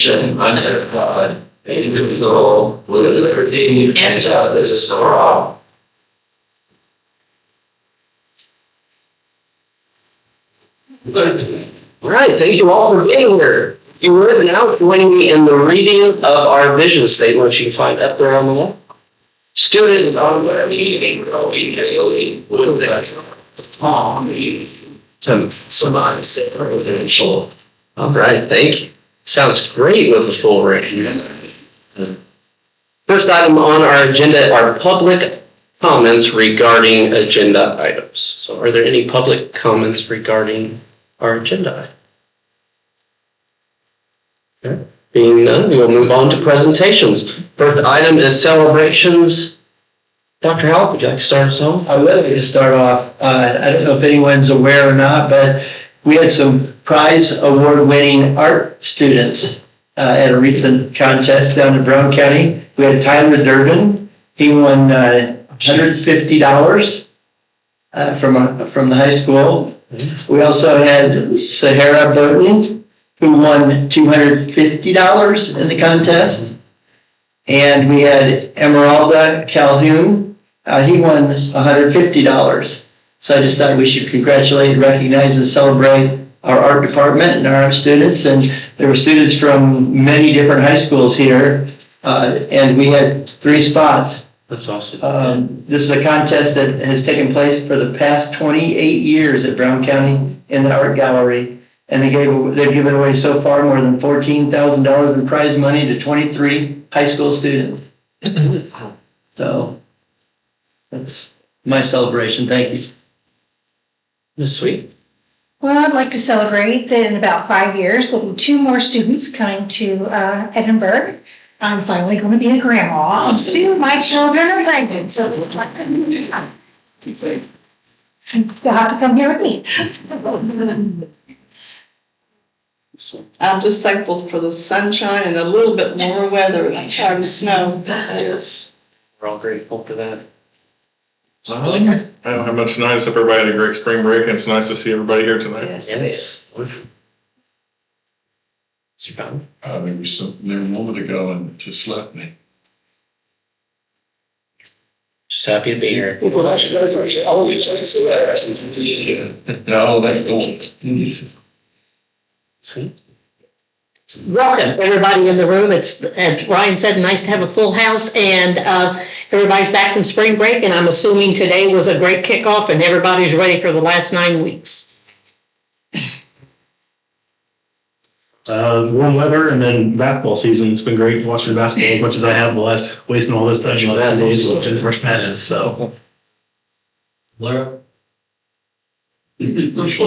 under God, indivisible, with liberty and justice for all. All right, thank you all for being here. You would now join me in the reading of our vision statement, which you can find up there on the wall. Students are learning growing daily with their harmony to survive residential. All right, thank you. Sounds great with a full rating. First item on our agenda are public comments regarding agenda items. So are there any public comments regarding our agenda item? Okay. Being none, we will move on to presentations. First item is celebrations. Dr. Halleck, would you like to start us off? I would like to start off. I don't know if anyone's aware or not, but we had some prize award-winning art students at a recent contest down in Brown County. We had Tyler Durbin. He won $150 from the high school. We also had Sahara Burton, who won $250 in the contest. And we had Emeralda Calhoun. He won $150. So I just thought we should congratulate, recognize, and celebrate our art department and our art students. And there were students from many different high schools here. And we had 3 spots. That's awesome. This is a contest that has taken place for the past 28 years at Brown County in the art gallery. And they've given away so far more than $14,000 in prize money to 23 high school students. So that's my celebration. Thank you. Ms. Sweet. Well, I'd like to celebrate that in about 5 years, there'll be 2 more students coming to Edinburgh. I'm finally going to be a grandma, and 2 of my children are pregnant, so you'll have to come here with me. I'm just thankful for the sunshine and a little bit more weather, like having snow. Yes. We're all grateful for that. I don't have much tonight, except everybody had a great spring break, and it's nice to see everybody here tonight. Yes, it is. Mr. Bowden. There was something there a moment ago and it just left me. Just happy to be here. No, that's old. See? Welcome, everybody in the room. It's, as Ryan said, nice to have a full house, and everybody's back from spring break, and I'm assuming today was a great kickoff and everybody's ready for the last 9 weeks. Warm weather and then basketball season. It's been great watching basketball as much as I have the last wasting all this time in the last days watching the March Madness. So, Laura? Mr.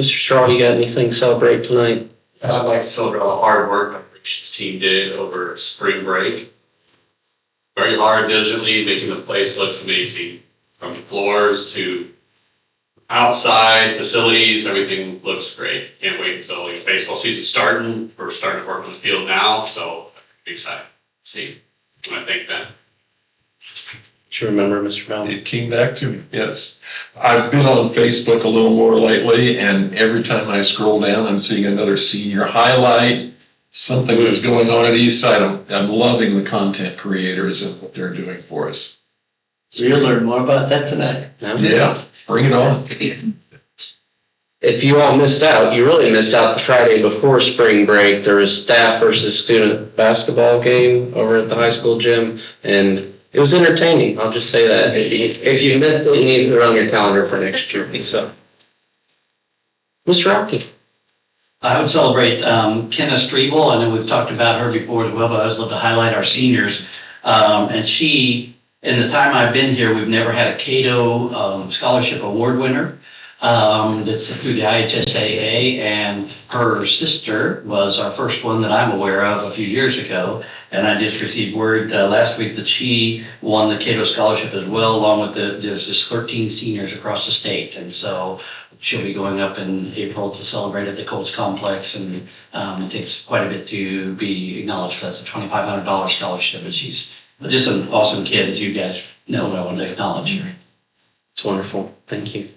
Straw, you got anything to celebrate tonight? I'd like to celebrate all the hard work my operations team did over spring break. Very hard, diligently, making the place look amazing. From floors to outside facilities, everything looks great. Can't wait until baseball season's starting. We're starting to work on the field now, so I'm excited to see. I want to thank them. Do you remember, Mr. Bowden? It came back to me, yes. I've been on Facebook a little more lately, and every time I scroll down, I'm seeing another senior highlight, something that's going on at Eastside. I'm loving the content creators and what they're doing for us. So you'll learn more about that tonight. No? Yeah, bring it on. If you all missed out, you really missed out the Friday before spring break. There was staff versus student basketball game over at the high school gym, and it was entertaining. I'll just say that. If you missed it, you need to put it on your calendar for next year. So, Mr. Rocky. I would celebrate Kenna Strebel. I know we've talked about her before as well, but I just love to highlight our seniors. And she, in the time I've been here, we've never had a Cato Scholarship Award winner. That's through the IHSAA, and her sister was our first one that I'm aware of a few years ago. And I just received word last week that she won the Cato Scholarship as well, along with there's just 13 seniors across the state. And so she'll be going up in April to celebrate at the Colts Complex, and it takes quite a bit to be acknowledged for that. It's a $2,500 scholarship, and she's just an awesome kid, as you guys know, and I want to acknowledge her. It's wonderful. Thank you.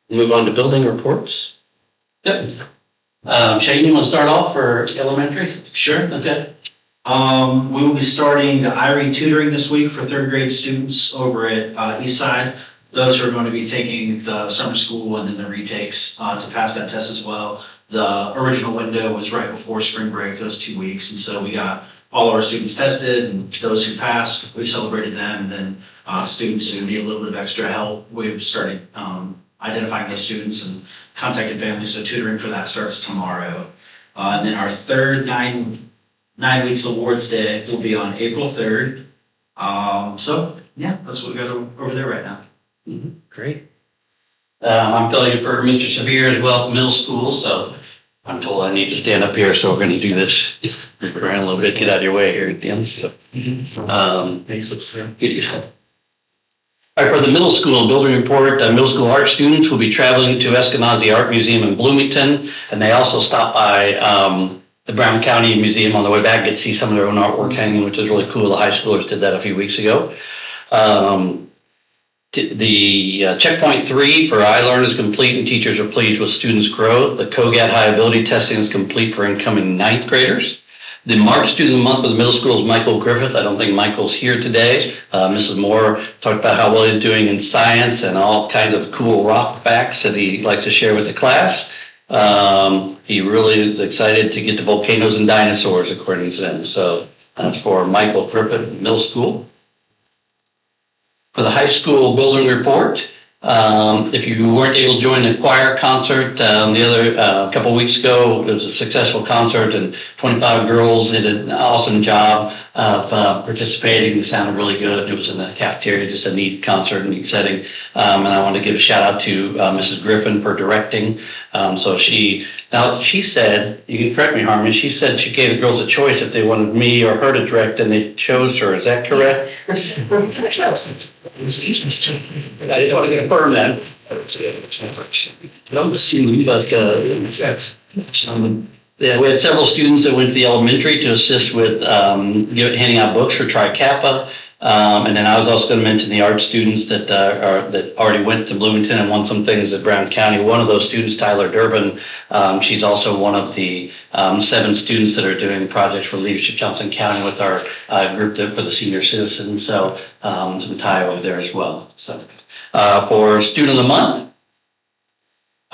Move on to building reports. Yep. Shane, you want to start off for elementary? Sure. Okay. We will be starting IRE tutoring this week for third grade students over at Eastside. Those who are going to be taking the summer school and then the retakes to pass that test as well. The original window was right before spring break, those 2 weeks. And so we got all of our students tested, and those who passed, we celebrated them. And then students who need a little bit of extra help, we've started identifying those students and contacted families. So tutoring for that starts tomorrow. And then our third 9 weeks awards day will be on April 3rd. So yeah, that's what we got over there right now. Great. I'm filling in for Mr. Severe as well at middle school, so I'm told I need to stand up here, so we're gonna do this. Move around a little bit, get out of your way here at the end, so. All right, for the middle school building report, middle school art students will be traveling to Eskenazi Art Museum in Bloomington, and they also stop by the Brown County Museum on the way back, get to see some of their own artwork hanging, which is really cool. The high schoolers did that a few weeks ago. The checkpoint 3 for iLearn is complete and teachers are pleased with students' growth. The COGAT high ability testing is complete for incoming 9th graders. The March Student Month of the middle school is Michael Griffith. I don't think Michael's here today. Mrs. Moore talked about how well he's doing in science and all kinds of cool rock facts that he likes to share with the class. He really is excited to get to volcanoes and dinosaurs, according to them. So that's for Michael Griffith Middle School. For the high school building report, if you weren't able to join the choir concert the other couple of weeks ago, it was a successful concert and 25 girls did an awesome job of participating. It sounded really good. It was in the cafeteria, just a neat concert, neat setting. And I want to give a shout out to Mrs. Griffin for directing. She said, you can correct me, Harmony, she said she gave the girls a choice if they wanted me or her to direct, and they chose her. Is that correct? I didn't want to confirm that. Yeah, we had several students that went to the elementary to assist with handing out books for Tri Kappa. And then I was also going to mention the art students that already went to Bloomington and won some things at Brown County. One of those students, Tyler Durbin, she's also one of the 7 students that are doing projects for Leadership Johnson County with our group for the senior citizens. So some tie over there as well. So for Student of the Month,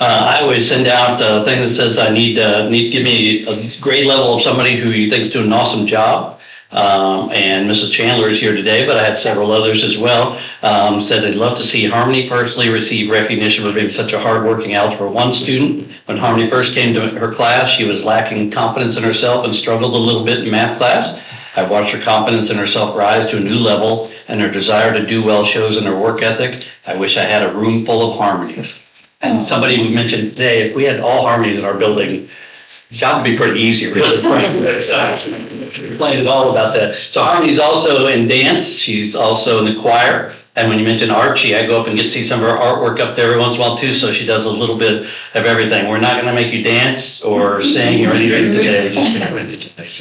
I always send out a thing that says I need to give me a grade level of somebody who you think is doing an awesome job. And Mrs. Chandler is here today, but I had several others as well. Said they'd love to see Harmony personally receive recognition for being such a hardworking Algebra 1 student. When Harmony first came to her class, she was lacking confidence in herself and struggled a little bit in math class. I watched her confidence in herself rise to a new level, and her desire to do well shows in her work ethic. I wish I had a room full of Harmonies. And somebody mentioned today, if we had all Harmonies in our building, the job would be pretty easy, really. Explained it all about that. So Harmony's also in dance. She's also in the choir. And when you mention Archie, I go up and get to see some of her artwork up there every once in a while too. So she does a little bit of everything. We're not going to make you dance or sing or anything today.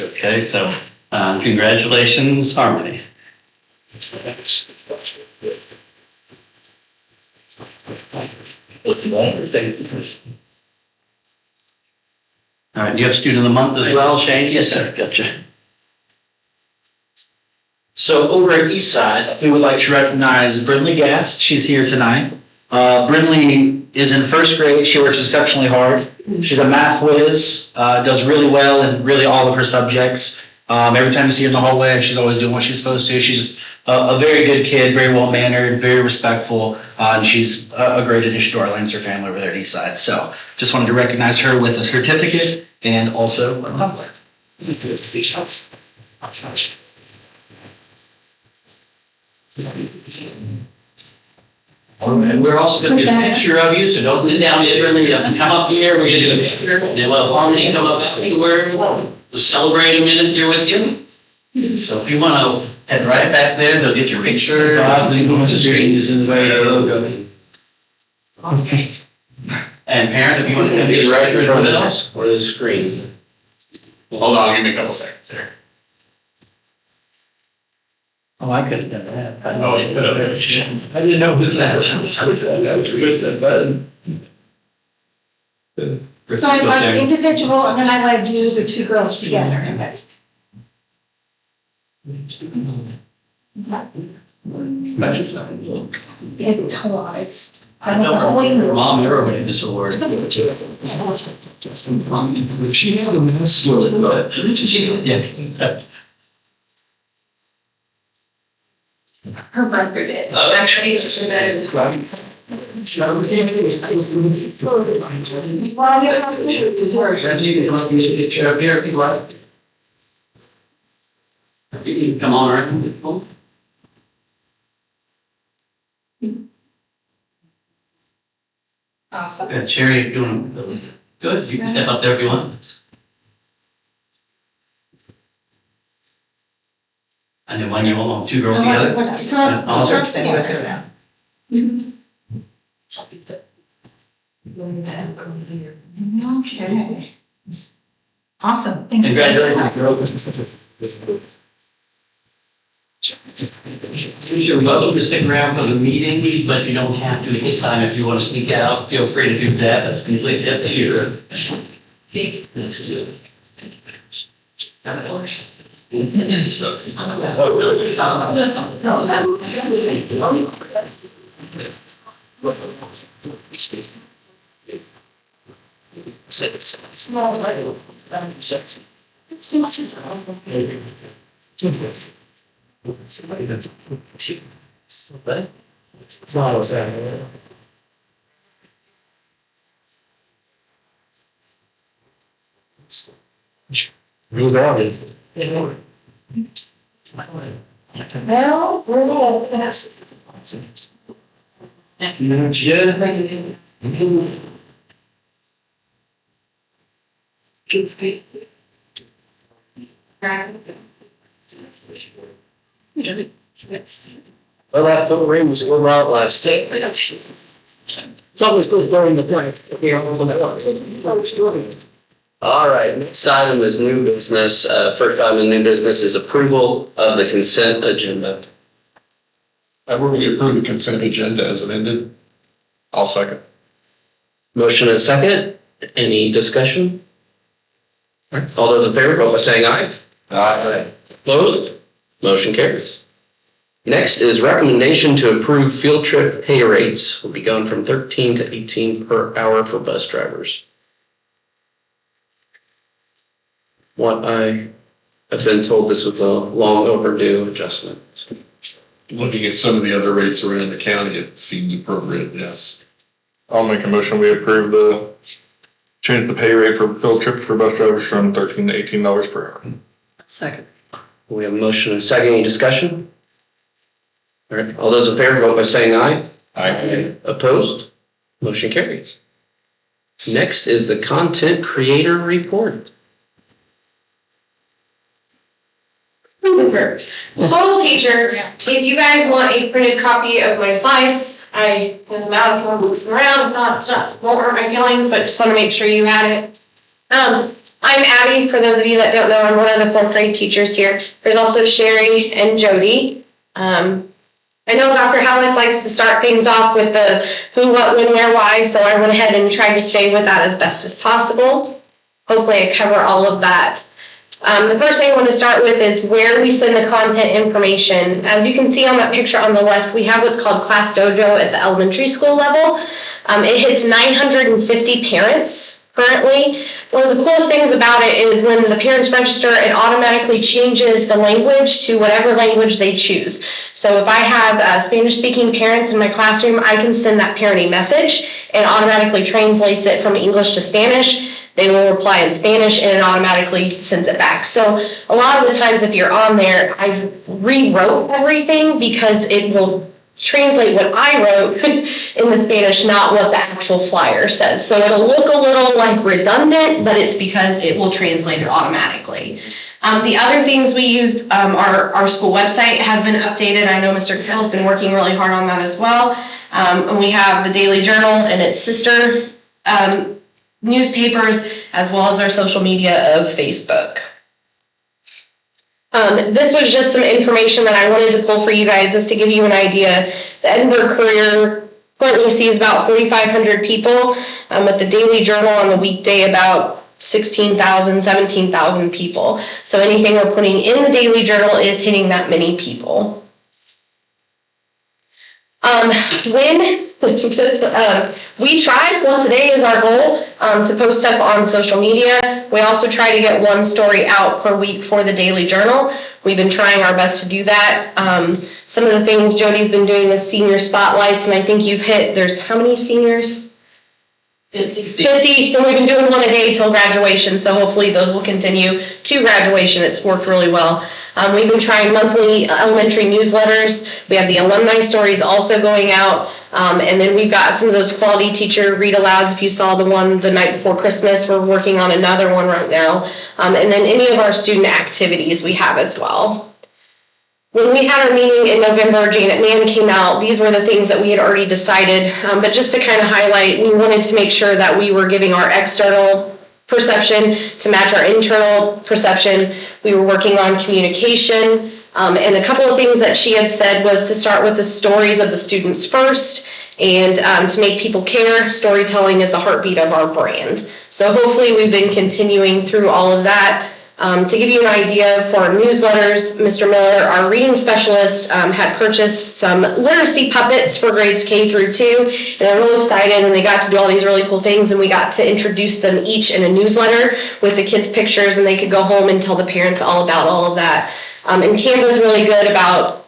Okay, so congratulations, Harmony. All right, you have Student of the Month as well, Shane? Yes, sir. Gotcha. So over at Eastside, we would like to recognize Brinley Gast. She's here tonight. Brinley is in 1st grade. She works exceptionally hard. She's a math whiz, does really well in really all of her subjects. Every time you see her in the hallway, she's always doing what she's supposed to. She's a very good kid, very well-mannered, very respectful, and she's a great addition to our Lancer family over there at Eastside. So just wanted to recognize her with a certificate and also a tumbler. And we're also going to get a picture of you, so don't sit down there, really, come up here, we're going to do a picture. Then we'll have Harmony come up afterward, we'll celebrate a minute here with you. So if you want to head right back there, they'll get your picture. The screen is in the way of the logo. And parent, if you want to come get right here with us. Or the screen. Hold on, give me a couple seconds there. Oh, I could have done that. Oh, you could have. I didn't know it was that. That was good, that button. So I want individual and then I want to do the two girls together and that's. It's a lot, it's. I don't know. Mom never winning this award. She had a mask. Yeah. Her brother did. Actually, come on, right? Awesome. Sherry, doing good. You can step up there if you want. And then when you want two girls together. Two girls Awesome. together. Okay. Awesome, thank you. Congratulations. You're welcome to stick around for the meeting, but you don't have to at this time. If you want to sneak out, feel free to do that. That's completely up to you. Well, we're all. Well, that foot ring was going out last day. It's always good during the break. All right, next item is new business. First item in new business is approval of the consent agenda. I move we approve the consent agenda as amended. I'll second. Motion and second. Any discussion? All those in favor, vote by saying aye. Aye. Opposed? Motion carries. Next is recommendation to approve field trip pay rates. Will be going from 13 to 18 per hour for bus drivers. What I have been told, this was a long overdue adjustment. Looking at some of the other rates around the county, it seems appropriate, yes. I'll make a motion, we approve change the pay rate for field trips for bus drivers from $13 to $18 per hour. Second. We have a motion and a second. Any discussion? All right, all those in favor, vote by saying aye. Aye. Opposed? Motion carries. Next is the content creator report. Total teacher, if you guys want a printed copy of my slides, I put them out if you want to mix them around. If not, it's not, won't hurt my feelings, but just want to make sure you had it. I'm Abby, for those of you that don't know, I'm one of the 4th grade teachers here. There's also Sherry and Jody. I know Dr. Halleck likes to start things off with the who, what, when, where, why, so I went ahead and tried to stay with that as best as possible. Hopefully I cover all of that. The first thing I want to start with is where we send the content information. As you can see on that picture on the left, we have what's called Class Dojo at the elementary school level. It hits 950 parents currently. One of the coolest things about it is when the parents register, it automatically changes the language to whatever language they choose. So if I have Spanish-speaking parents in my classroom, I can send that parent a message and automatically translates it from English to Spanish. They will reply in Spanish and it automatically sends it back. So a lot of the times if you're on there, I've rewrote everything because it will translate what I wrote in the Spanish, not what the actual flyer says. So it'll look a little like redundant, but it's because it will translate it automatically. The other things we use, our school website has been updated. I know Mr. Phil's been working really hard on that as well. And we have the Daily Journal and its sister newspapers, as well as our social media of Facebook. This was just some information that I wanted to pull for you guys just to give you an idea. The Edinburgh Courier currently sees about 4,500 people, with the Daily Journal on the weekday about 16,000, 17,000 people. So anything we're putting in the Daily Journal is hitting that many people. We tried, once a day is our goal, to post stuff on social media. We also try to get one story out per week for the Daily Journal. We've been trying our best to do that. Some of the things Jody's been doing is senior spotlights, and I think you've hit, there's how many seniors? 50, and we've been doing one a day till graduation, so hopefully those will continue to graduation. It's worked really well. We've been trying monthly elementary newsletters. We have the alumni stories also going out, and then we've got some of those quality teacher read-alouds. If you saw the one the night before Christmas, we're working on another one right now, and then any of our student activities we have as well. When we had our meeting in November, Janet Mann came out. These were the things that we had already decided, but just to kind of highlight, we wanted to make sure that we were giving our external perception to match our internal perception. We were working on communication, and a couple of things that she had said was to start with the stories of the students first, and to make people care. Storytelling is the heartbeat of our brand. So hopefully we've been continuing through all of that. To give you an idea, for our newsletters, Mr. Miller, our reading specialist, had purchased some literacy puppets for grades K through 2. And they're really excited, and they got to do all these really cool things, and we got to introduce them each in a newsletter with the kids' pictures, and they could go home and tell the parents all about all of that. And Canva's really good about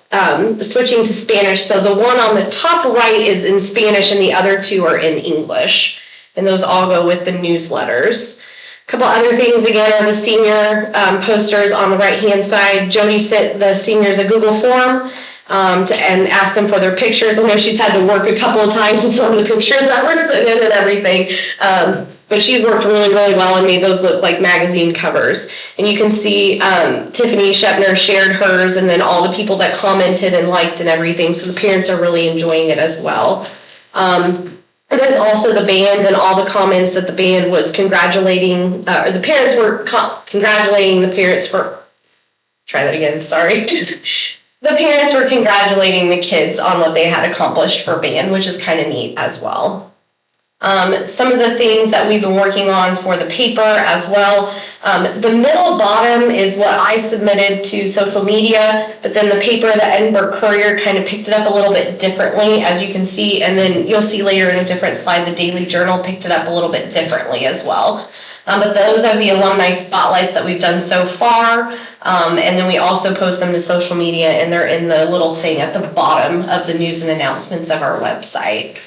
switching to Spanish. So the one on the top right is in Spanish, and the other two are in English. And those all go with the newsletters. Couple other things, again, are the senior posters on the right-hand side. Jody sent the seniors a Google form and asked them for their pictures. I know she's had to work a couple of times with some of the pictures that were sent in and everything. But she's worked really, really well and made those look like magazine covers. And you can see Tiffany Shepner shared hers, and then all the people that commented and liked and everything. So the parents are really enjoying it as well. And then also the band, and all the comments that the band was congratulating, or the parents were congratulating the parents for, try that again, sorry. The parents were congratulating the kids on what they had accomplished for band, which is kind of neat as well. Some of the things that we've been working on for the paper as well. The middle bottom is what I submitted to social media, but then the paper, the Edinburgh Courier, kind of picked it up a little bit differently, as you can see, and then you'll see later in a different slide, the Daily Journal picked it up a little bit differently as well. But those are the alumni spotlights that we've done so far, and then we also post them to social media, and they're in the little thing at the bottom of the news and announcements of our website.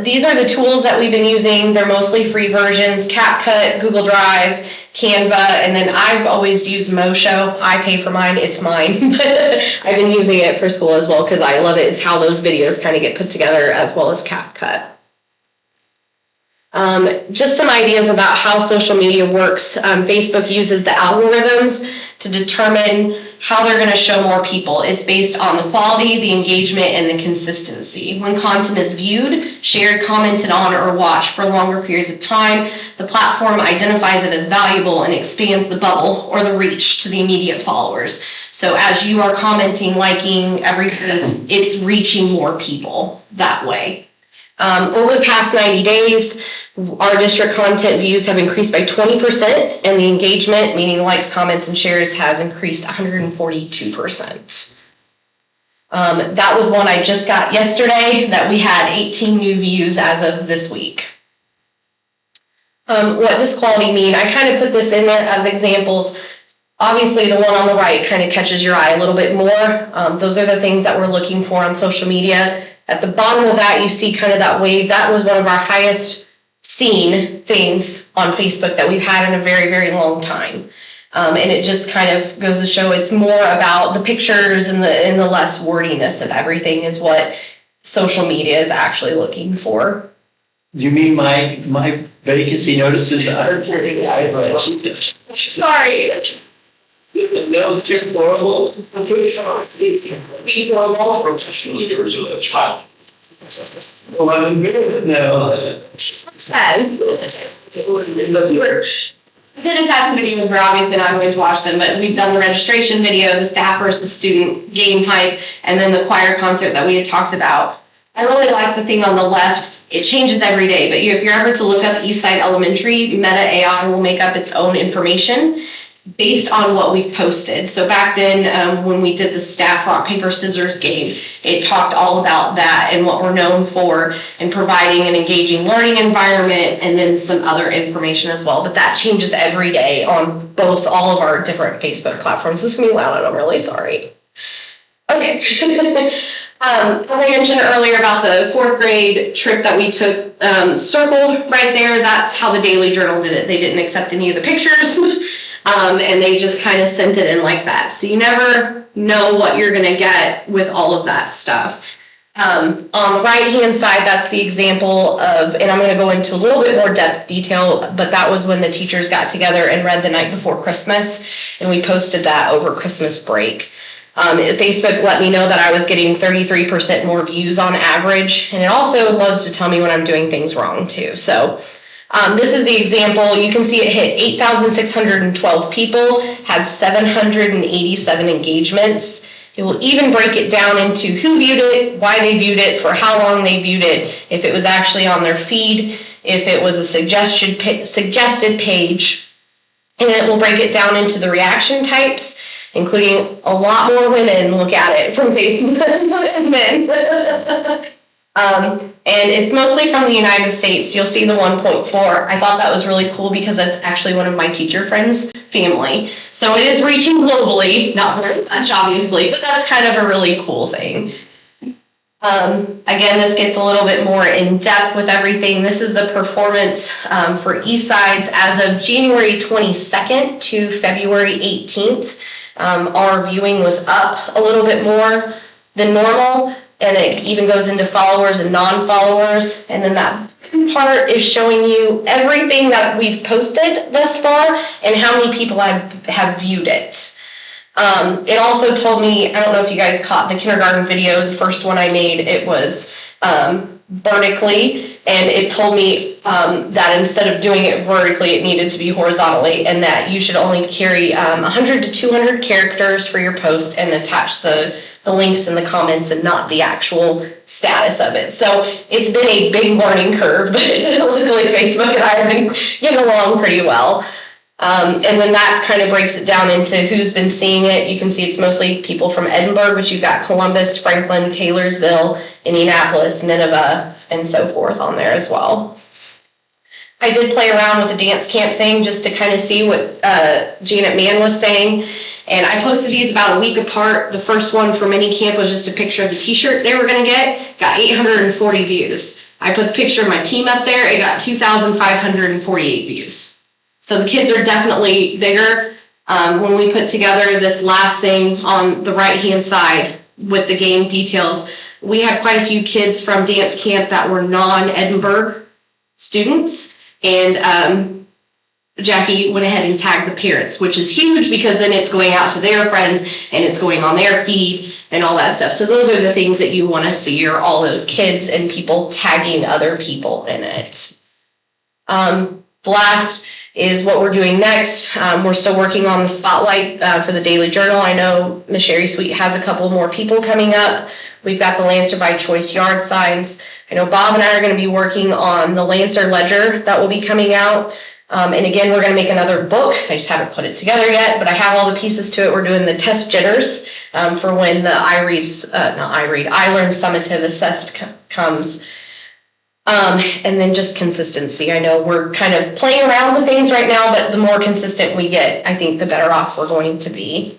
These are the tools that we've been using. They're mostly free versions: CapCut, Google Drive, Canva, and then I've always used Mosho. I pay for mine, it's mine. I've been using it for school as well because I love it. It's how those videos kind of get put together, as well as CapCut. Just some ideas about how social media works. Facebook uses the algorithms to determine how they're going to show more people. It's based on the quality, the engagement, and the consistency. When content is viewed, shared, commented on, or watched for longer periods of time, the platform identifies it as valuable and expands the bubble or the reach to the immediate followers. So as you are commenting, liking, everything, it's reaching more people that way. Over the past 90 days, our district content views have increased by 20%, and the engagement, meaning likes, comments, and shares, has increased 142%. That was one I just got yesterday, that we had 18 new views as of this week. What does quality mean? I kind of put this in there as examples. Obviously, the one on the right kind of catches your eye a little bit more. Those are the things that we're looking for on social media. At the bottom of that, you see kind of that wave. That was one of our highest seen things on Facebook that we've had in a very, very long time. And it just kind of goes to show it's more about the pictures and the less wordiness of everything is what social media is actually looking for. You mean my vacancy notices are? Sorry. No, it's horrible. People are all professional leaders of a child. 11 minutes now. Sad. did attach some videos, we're obviously not going to watch them, but we've done the registration video, the staff versus student game hype, and then the choir concert that we had talked about. I really like the thing on the left. It changes every day, but if you're ever to look up Eastside Elementary, Meta AI will make up its own information based on what we've posted. So back then, when we did the staff rock, paper, scissors game, it talked all about that and what we're known for and providing an engaging learning environment and then some other information as well. But that changes every day on all of our different Facebook platforms. This is me loud and I'm really sorry. Okay. As I mentioned earlier about the 4th grade trip that we took, circled right there, that's how the Daily Journal did it. They didn't accept any of the pictures. And they just kind of sent it in like that. So you never know what you're going to get with all of that stuff. On the right-hand side, that's the example of, and I'm going to go into a little bit more depth detail, but that was when the teachers got together and read the night before Christmas, and we posted that over Christmas break. Facebook let me know that I was getting 33% more views on average, and it also loves to tell me when I'm doing things wrong too. So this is the example. You can see it hit 8,612 people, had 787 engagements. It will even break it down into who viewed it, why they viewed it, for how long they viewed it, if it was actually on their feed, if it was a suggested page, and it will break it down into the reaction types, including a lot more women look at it from Facebook than men. And it's mostly from the United States. You'll see the 1.4. I thought that was really cool because that's actually one of my teacher friends' family. So it is reaching globally, not very much obviously, but that's kind of a really cool thing. Again, this gets a little bit more in depth with everything. This is the performance for Eastside's as of January 22nd to February 18th. Our viewing was up a little bit more than normal. And it even goes into followers and non-followers. And then that part is showing you everything that we've posted thus far and how many people have viewed it. It also told me, I don't know if you guys caught the kindergarten video, the first one I made, it was vertically, and it told me that instead of doing it vertically, it needed to be horizontally, and that you should only carry 100 to 200 characters for your post and attach the links in the comments and not the actual status of it. So it's been a big learning curve, but luckily Facebook and I have been getting along pretty well. And then that kind of breaks it down into who's been seeing it. You can see it's mostly people from Edinburgh, but you've got Columbus, Franklin, Taylorsville, Indianapolis, Nineveh, and so forth on there as well. I did play around with the dance camp thing just to kind of see what Janet Mann was saying. And I posted these about a week apart. The first one for mini camp was just a picture of the t-shirt they were going to get. Got 840 views. I put the picture of my team up there. It got 2,548 views. So the kids are definitely bigger. When we put together this last thing on the right-hand side with the game details, we had quite a few kids from dance camp that were non-Edinburgh students. And Jackie went ahead and tagged the parents, which is huge because then it's going out to their friends and it's going on their feed and all that stuff. So those are the things that you want to see, are all those kids and people tagging other people in it. Blast is what we're doing next. We're still working on the spotlight for the Daily Journal. I know Miss Sherry Sweet has a couple more people coming up. We've got the Lancer by Choice yard signs. I know Bob and I are going to be working on the Lancer Ledger that will be coming out. And again, we're going to make another book. I just haven't put it together yet, but I have all the pieces to it. We're doing the test jitters for when the I Learn Summative Assessed comes. And then just consistency. I know we're kind of playing around with things right now, but the more consistent we get, I think the better off we're going to be.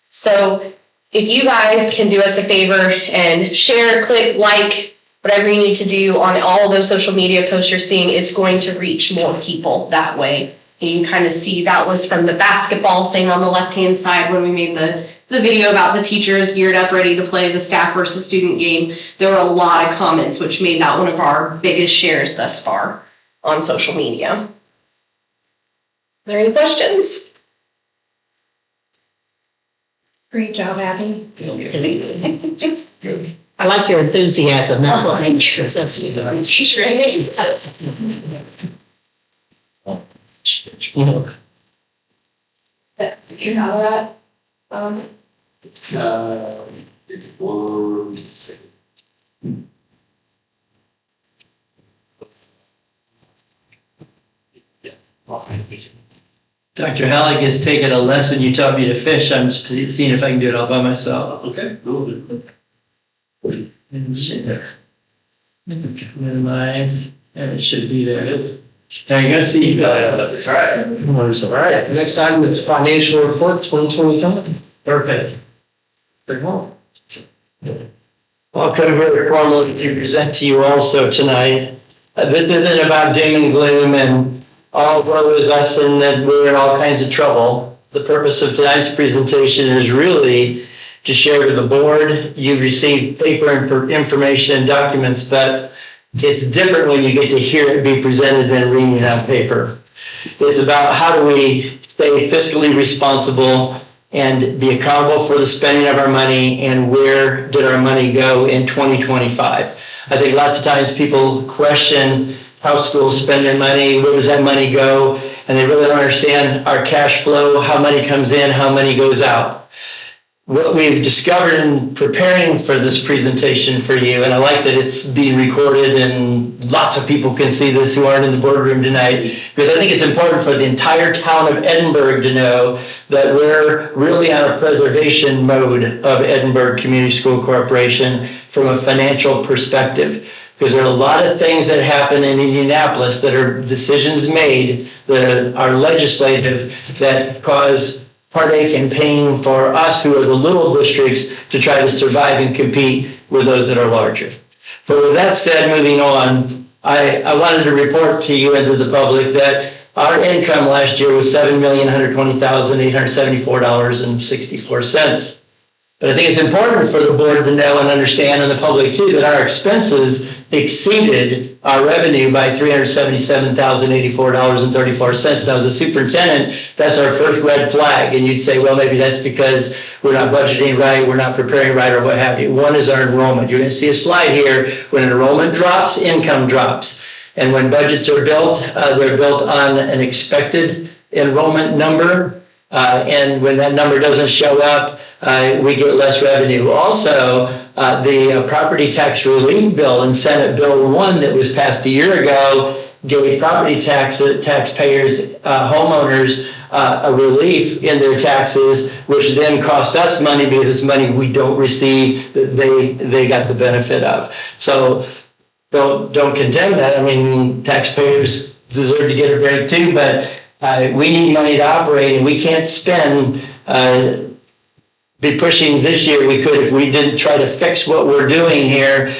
So if you guys can do us a favor and share, click, like, whatever you need to do on all of those social media posts you're seeing, it's going to reach more people that way. And you can kind of see that was from the basketball thing on the left-hand side when we made the video about the teachers geared up, ready to play the staff versus student game. There were a lot of comments, which made that one of our biggest shares thus far on social media. Are there any questions? Great job, Abby. I like your enthusiasm. That's what I'm sure that's teacher. you have that? One second. Dr. Halleck has taken a lesson you taught me to fish. I'm just seeing if I can do it all by myself. Okay. And share. Minimize, and it should be there. There you go, see. That's right. All right, next item is financial report 2025. Perfect. Very well. I'll come here formally to present to you also tonight. This isn't about doom and gloom and all woe is us and that we're in all kinds of trouble. The purpose of tonight's presentation is really to share with the board. You've received paper and information and documents, but it's different when you get to hear it be presented than reading it on paper. It's about how do we stay fiscally responsible and be accountable for the spending of our money and where did our money go in 2025. I think lots of times people question how schools spend their money, where does that money go, and they really don't understand our cash flow, how money comes in, how money goes out. What we've discovered in preparing for this presentation for you, and I like that it's being recorded and lots of people can see this who aren't in the boardroom tonight, because I think it's important for the entire town of Edinburg to know that we're really on a preservation mode of Edinburg Community School Corporation from a financial perspective. Because there are a lot of things that happen in Indianapolis that are decisions made that are legislative that cause heartache and pain for us who are the little districts to try to survive and compete with those that are larger. But with that said, moving on, I wanted to report to you and to the public that our income last year was $7,120,874.64. But I think it's important for the board to know and understand, and the public too, that our expenses exceeded our revenue by $377,084.34. Now, as a superintendent, that's our first red flag. And you'd say, well, maybe that's because we're not budgeting right, we're not preparing right, or what have you. One is our enrollment. You're going to see a slide here. When enrollment drops, income drops. And when budgets are built, they're built on an expected enrollment number. And when that number doesn't show up, we get less revenue. Also, the property tax relief bill in Senate Bill 1 that was passed a year ago gave property taxpayers, homeowners, a relief in their taxes, which then cost us money because it's money we don't receive that they got the benefit of. So don't condemn that. I mean, taxpayers deserve to get a break too, but we need money to operate, and we can't spend be pushing this year. We could if we didn't try to fix what we're doing here.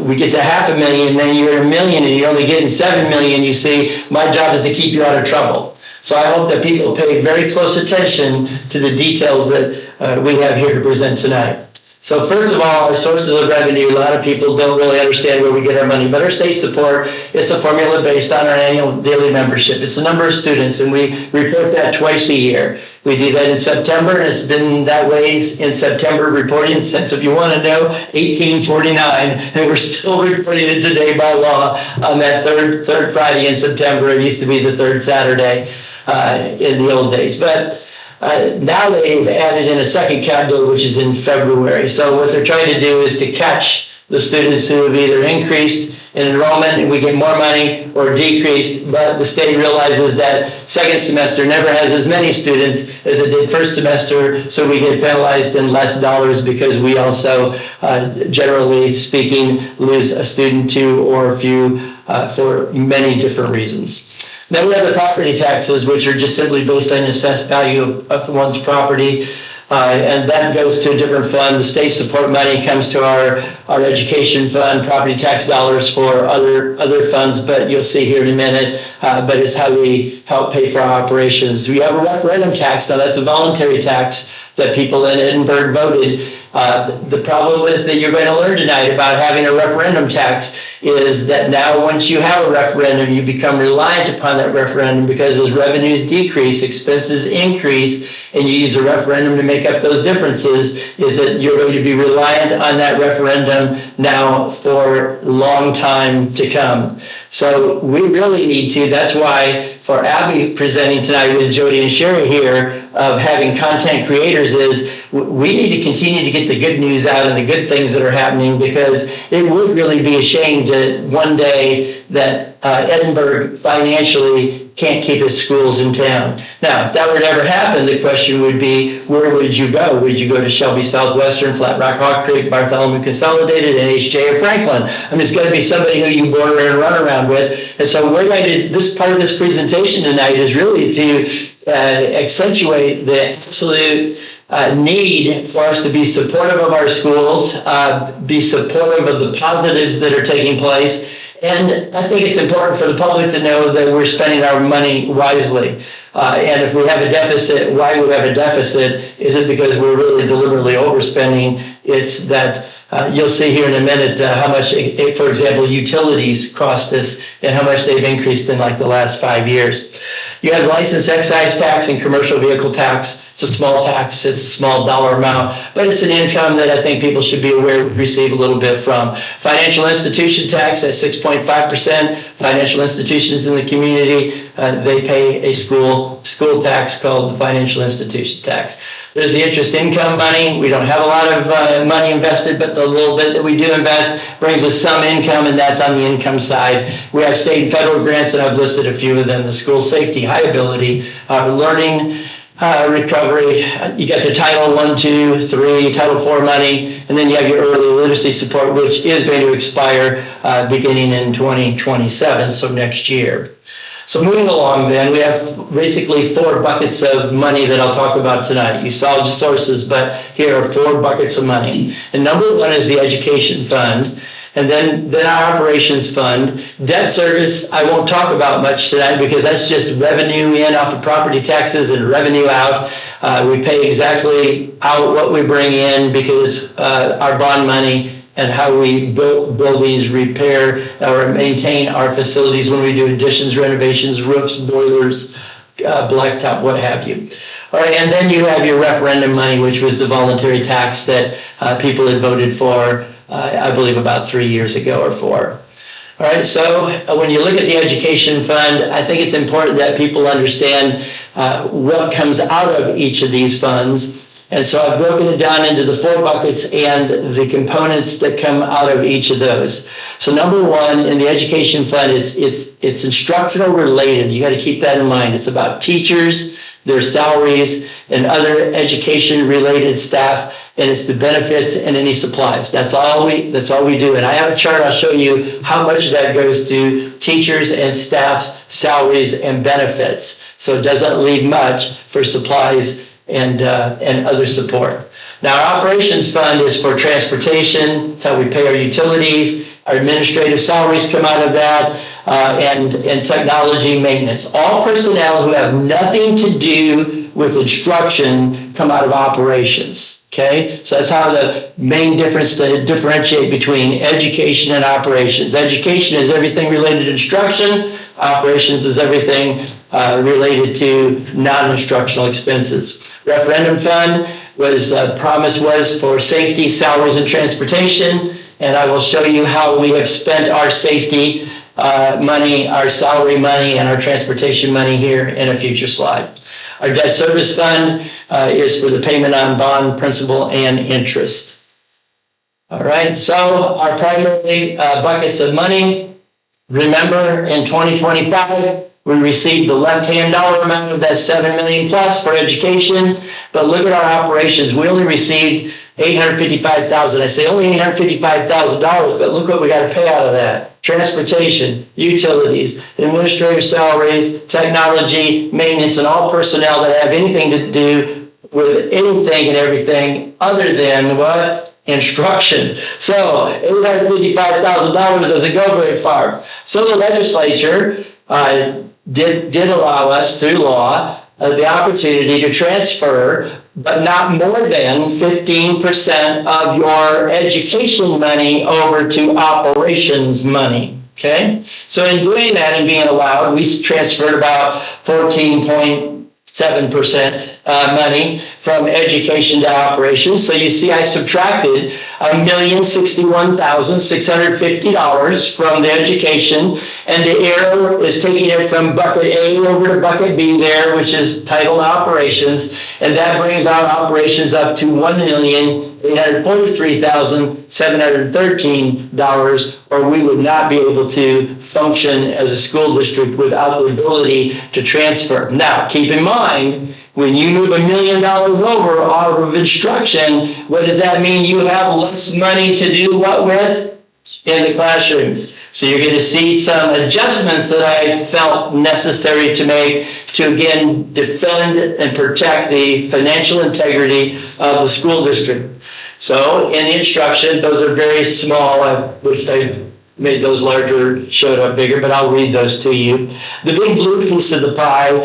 We get to $500,000, then you're at $1 million, and you're only getting $7 million. You see, my job is to keep you out of trouble. So I hope that people pay very close attention to the details that we have here to present tonight. So first of all, our sources of revenue, a lot of people don't really understand where we get our money, but our state support, it's a formula based on our annual daily membership. It's the number of students, and we report that twice a year. We do that in September, and it's been that way in September reporting since, if you want to know, 1849, and we're still reporting it today by law on that third Friday in September. It used to be the third Saturday in the old days. But now they've added in a second calendar, which is in February. So what they're trying to do is to catch the students who have either increased in enrollment and we get more money, or decreased, but the state realizes that second semester never has as many students as it did first semester, so we get penalized in less dollars because we also, generally speaking, lose a student, two or a few, for many different reasons. Then we have the property taxes, which are just simply based on the assessed value of one's property. And that goes to a different fund. The state support money comes to our education fund, property tax dollars for other funds, but you'll see here in a minute, but it's how we help pay for our operations. We have a referendum tax. Now that's a voluntary tax that people in Edinburg voted. The problem is that you're going to learn tonight about having a referendum tax is that now once you have a referendum, you become reliant upon that referendum because as revenues decrease, expenses increase, and you use a referendum to make up those differences, is that you're going to be reliant on that referendum now for a long time to come. So we really need to, that's why for Abby presenting tonight with Jody and Sherry here of having content creators is we need to continue to get the good news out and the good things that are happening, because it would really be a shame to one day that Edinburgh financially can't keep its schools in town. Now, if that were to ever happen, the question would be, where would you go? Would you go to Shelby Southwestern, Flat Rock, Hawk Creek, Bartholomew Consolidated, NHJ, or Franklin? I mean, it's going to be somebody who you border and run around with. And so we're going to, this part of this presentation tonight is really to accentuate the absolute need for us to be supportive of our schools, be supportive of the positives that are taking place. And I think it's important for the public to know that we're spending our money wisely. And if we have a deficit, why we have a deficit isn't because we're really deliberately overspending. It's that you'll see here in a minute how much, for example, utilities cost us and how much they've increased in like the last 5 years. You have license excise tax and commercial vehicle tax. It's a small tax, it's a small dollar amount, but it's an income that I think people should be aware we receive a little bit from. Financial institution tax at 6.5%. Financial institutions in the community, they pay a school tax called the financial institution tax. There's the interest income money. We don't have a lot of money invested, but the little bit that we do invest brings us some income, and that's on the income side. We have state and federal grants, and I've listed a few of them. The school safety, high ability, learning, recovery. You got the Title I, II, III, Title IV money, and then you have your early literacy support, which is going to expire beginning in 2027, so next year. So moving along then, we have basically 4 buckets of money that I'll talk about tonight. You saw the sources, but here are 4 buckets of money. And number 1 is the education fund. And then our operations fund. Debt service, I won't talk about much tonight because that's just revenue in off of property taxes and revenue out. We pay exactly out what we bring in because our bond money and how we build buildings, repair or maintain our facilities when we do additions, renovations, roofs, boilers, blacktop, what have you. All right, and then you have your referendum money, which was the voluntary tax that people had voted for, I believe about 3 years ago or 4. All right, so when you look at the education fund, I think it's important that people understand what comes out of each of these funds. And so I've broken it down into the 4 buckets and the components that come out of each of those. So number 1, in the education fund, it's instructional related. You got to keep that in mind. It's about teachers, their salaries, and other education related staff, and it's the benefits and any supplies. That's all we do. And I have a chart, I'll show you how much that goes to teachers and staff's salaries and benefits. So it doesn't leave much for supplies and other support. Now, our operations fund is for transportation. It's how we pay our utilities. Our administrative salaries come out of that, and technology maintenance. All personnel who have nothing to do with instruction come out of operations. Okay, so that's how the main difference to differentiate between education and operations. Education is everything related to instruction. Operations is everything related to non-instructional expenses. Referendum fund promise was for safety, salaries, and transportation. And I will show you how we have spent our safety money, our salary money, and our transportation money here in a future slide. Our debt service fund is for the payment on bond, principal, and interest. All right, so our primary buckets of money. Remember, in 2025, we received the left-hand dollar amount of that $7 million plus for education, but look at our operations. We only received $855,000. I say only $855,000, but look what we got to pay out of that. Transportation, utilities, administrative salaries, technology, maintenance, and all personnel that have anything to do with anything and everything other than what? Instruction. So $855,000 doesn't go very far. So the legislature did allow us through law the opportunity to transfer, but not more than 15% of your education money over to operations money. Okay, so in doing that and being allowed, we transferred about 14.7% money from education to operations. So you see, I subtracted $1,061,650 from the education, and the arrow is taking it from bucket A over to bucket B there, which is titled operations, and that brings our operations up to $1,843,713, or we would not be able to function as a school district without the ability to transfer. Now, keep in mind, when you move $1 million over out of instruction, what does that mean? You have less money to do what with? In the classrooms. So you're going to see some adjustments that I felt necessary to make to, again, defend and protect the financial integrity of the school district. So in the instruction, those are very small. I wish I made those larger, showed up bigger, but I'll read those to you. The big blue piece of the pie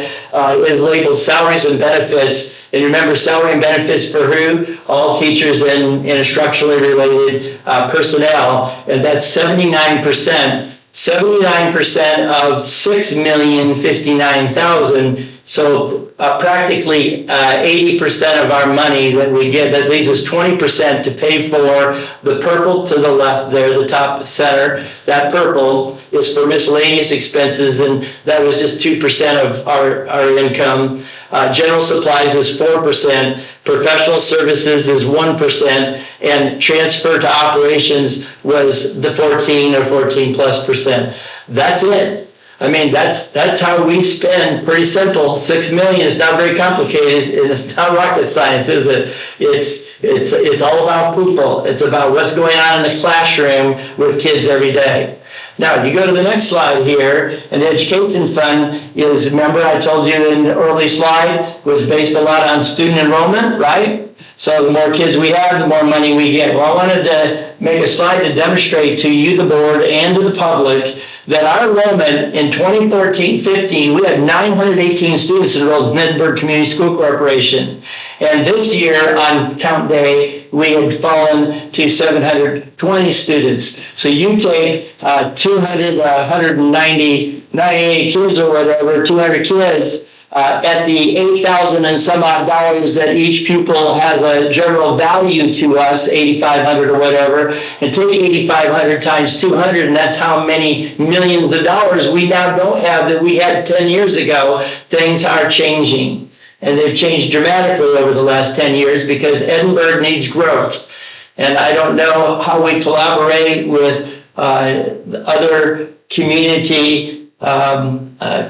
is labeled salaries and benefits. And remember, salary and benefits for who? All teachers and instructionally related personnel. And that's 79%. 79% of $6,059,000. So practically 80% of our money that we get, that leaves us 20% to pay for the purple to the left there, the top center. That purple is for miscellaneous expenses, and that was just 2% of our income. General supplies is 4%, professional services is 1%, and transfer to operations was the 14 or 14+%. That's it. I mean, that's how we spend. Pretty simple. $6 million. It's not very complicated, and it's not rocket science, is it? It's all about people. It's about what's going on in the classroom with kids every day. Now, you go to the next slide here, and the education fund is, remember I told you in the early slide, was based a lot on student enrollment, right? So the more kids we have, the more money we get. Well, I wanted to make a slide to demonstrate to you, the board, and to the public that our enrollment in 2014-15, we had 918 students enrolled in Edinburg Community School Corporation. And this year, on count day, we had fallen to 720 students. So you take 198 kids or whatever, 200 kids, at the $8,000 and some odd dollars that each pupil has a general value to us, $8,500 or whatever, and take 8,500 times 200, and that's how many millions of dollars we now don't have that we had 10 years ago. Things are changing, and they've changed dramatically over the last 10 years because Edinburg needs growth. And I don't know how we collaborate with other community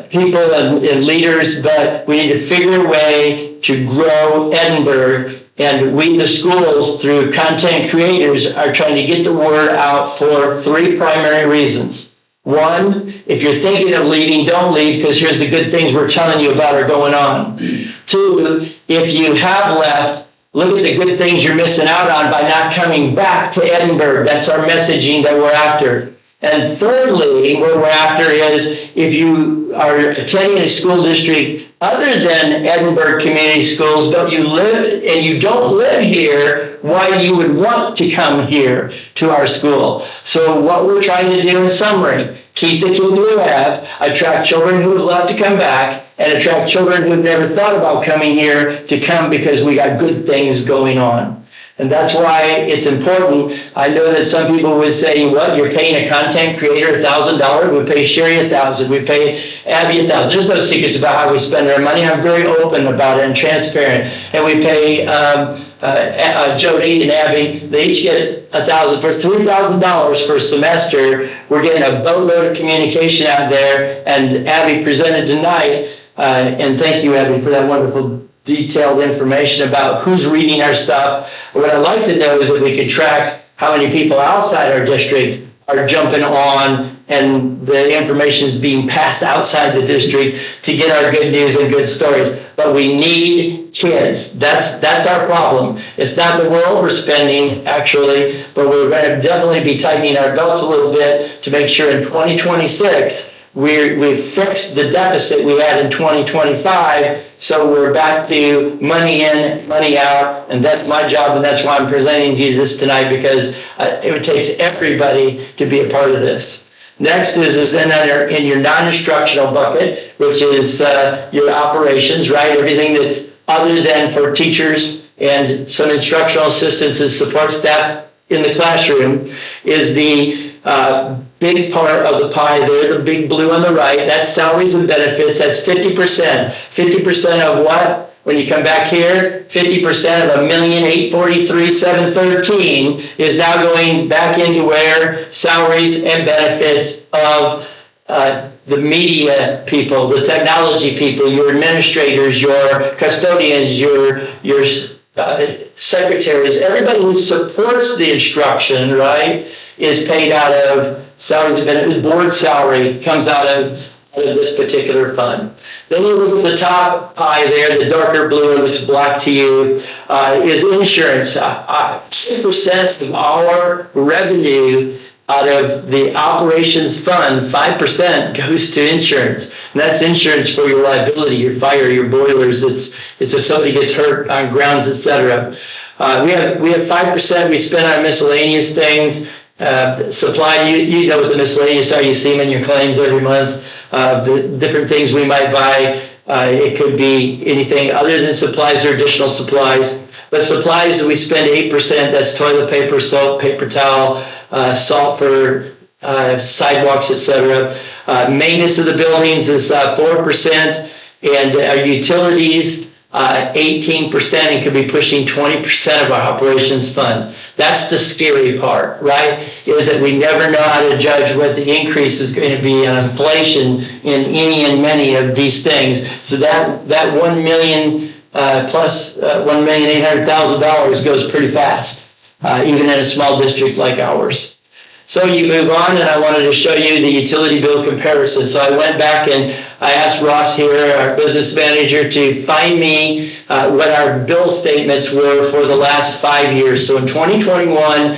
people and leaders, but we need to figure a way to grow Edinburg. And we, the schools, through content creators, are trying to get the word out for 3 primary reasons. 1, if you're thinking of leaving, don't leave, because here's the good things we're telling you about are going on. 2, if you have left, look at the good things you're missing out on by not coming back to Edinburg. That's our messaging that we're after. And thirdly, what we're after is if you are attending a school district other than Edinburg Community Schools, but you live and you don't live here, why you would want to come here to our school. So what we're trying to do in summary, keep the kids we have, attract children who have left to come back, and attract children who've never thought about coming here to come because we got good things going on. And that's why it's important. I know that some people would say, what, you're paying a content creator $1,000, we pay Sherry $1,000, we pay Abby $1,000. There's no secrets about how we spend our money. I'm very open about it and transparent. And we pay Jody and Abby, they each get $1,000. For $3,000 for a semester, we're getting a boatload of communication out there. And Abby presented tonight, and thank you, Abby, for that wonderful detailed information about who's reading our stuff. What I'd like to know is that we could track how many people outside our district are jumping on and the information is being passed outside the district to get our good news and good stories. But we need kids. That's our problem. It's not that we're overspending, actually, but we're going to definitely be tightening our belts a little bit to make sure in 2026 we've fixed the deficit we had in 2025, so we're back to money in, money out, and that's my job, and that's why I'm presenting to you this tonight, because it takes everybody to be a part of this. Next is in your non-instructional bucket, which is your operations, right? Everything that's other than for teachers and some instructional assistants and support staff in the classroom is the big part of the pie there, the big blue on the right. That's salaries and benefits. That's 50%. 50% of what? When you come back here, 50% of $1,843,713 is now going back into where salaries and benefits of the media people, the technology people, your administrators, your custodians, your secretaries, everybody who supports the instruction, right, is paid out of salaries and benefits. Board salary comes out of this particular fund. Then you look at the top pie there, the darker blue, it looks black to you, is insurance. 2% of our revenue out of the operations fund, 5% goes to insurance. And that's insurance for your liability, your fire, your boilers. It's if somebody gets hurt on grounds, et cetera. We have 5% we spend on miscellaneous things. Supply, you know what the miscellaneous are, you see them in your claims every month. The different things we might buy, it could be anything other than supplies or additional supplies. But supplies, we spend 8%, that's toilet paper, soap, paper towel, salt for sidewalks, etc. Maintenance of the buildings is 4%, and our utilities, 18%, and could be pushing 20% of our operations fund. That's the scary part, right? Is that we never know how to judge what the increase is going to be on inflation in any and many of these things. So that $1 million plus $1,800,000 goes pretty fast, even in a small district like ours. So you move on, and I wanted to show you the utility bill comparison. So I went back and I asked Ross here, our business manager, to find me what our bill statements were for the last 5 years. So in 2021,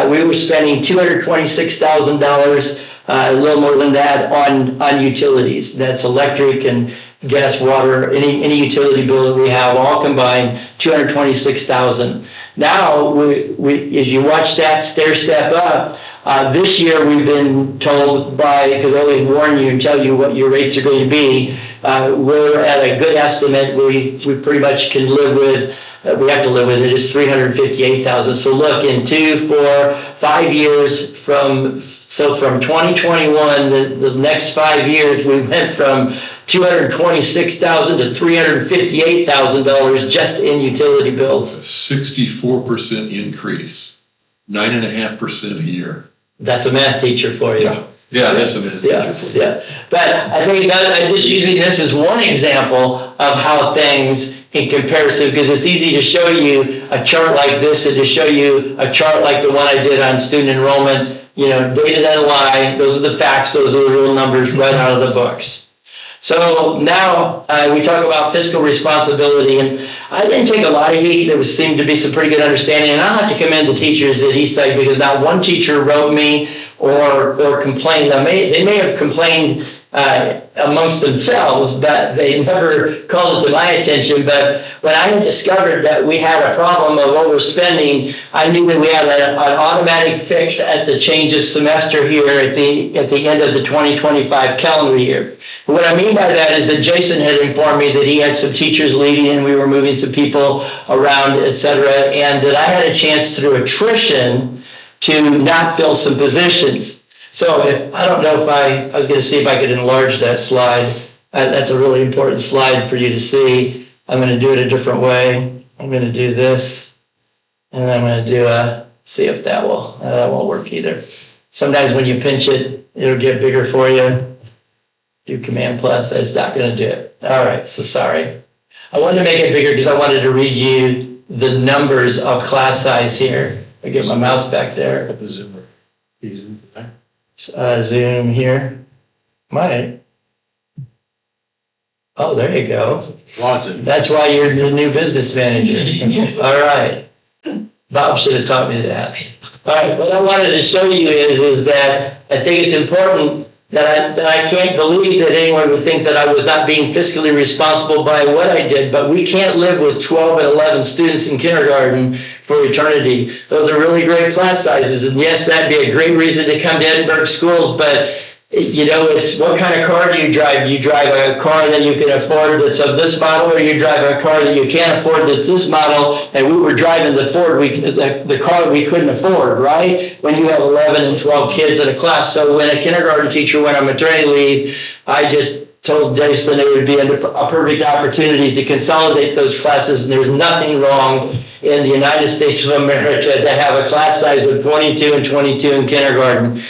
we were spending $226,000, a little more than that, on utilities. That's electric and gas, water, any utility bill that we have, all combined, $226,000. Now, we as you watch that stair step up, this year we've been told because I always warn you and tell you what your rates are going to be, we're at a good estimate. We pretty much can live with, we have to live with it, is $358,000. So look, in 2, 4, 5 years from 2021, the next 5 years, we went from $226,000 to $358,000 just in utility bills. 64% increase, 9.5% a year. That's a math teacher for you. Yeah, that's a math teacher. Yeah. But I think I'm just using this as one example of how things in comparison, because it's easy to show you a chart like this and to show you a chart like the one I did on student enrollment, data doesn't lie, those are the facts, those are the real numbers right out of the books. So now we talk about fiscal responsibility, and I didn't take a lot of heat. There seemed to be some pretty good understanding, and I'll have to commend the teachers at Eastside, because not one teacher wrote me or complained. They may have complained amongst themselves, but they never called it to my attention. But when I had discovered that we had a problem of overspending, I knew that we had an automatic fix at the change of semester here at the end of the 2025 calendar year. What I mean by that is that Jason had informed me that he had some teachers leaving and we were moving some people around, etc., and that I had a chance through attrition to not fill some positions. So I don't know if I was going to see if I could enlarge that slide. That's a really important slide for you to see. I'm going to do it a different way. I'm going to do this, and then I'm going to do see if that won't work either. Sometimes when you pinch it, it'll get bigger for you. Do Command plus, that's not going to do it. All right, so sorry. I wanted to make it bigger because I wanted to read you the numbers of class size here. I get my mouse back there. Zoom here. Might. Oh, there you go. Watson. That's why you're the new business manager. All right. Bob should have taught me that. All right, what I wanted to show you is that I think it's important that I can't believe that anyone would think that I was not being fiscally responsible by what I did, but we can't live with 12 and 11 students in kindergarten for eternity. Those are really great class sizes, and yes, that'd be a great reason to come to Edinburgh schools, but you know, it's what kind of car do you drive? Do you drive a car that you can afford that's of this model, or you drive a car that you can't afford that's this model? And we were driving the Ford, the car we couldn't afford, right? When you have 11 and 12 kids in a class. So when a kindergarten teacher went on maternity leave, I just told Jason it would be a perfect opportunity to consolidate those classes, and there's nothing wrong in the United States of America to have a class size of 22 and 22 in kindergarten.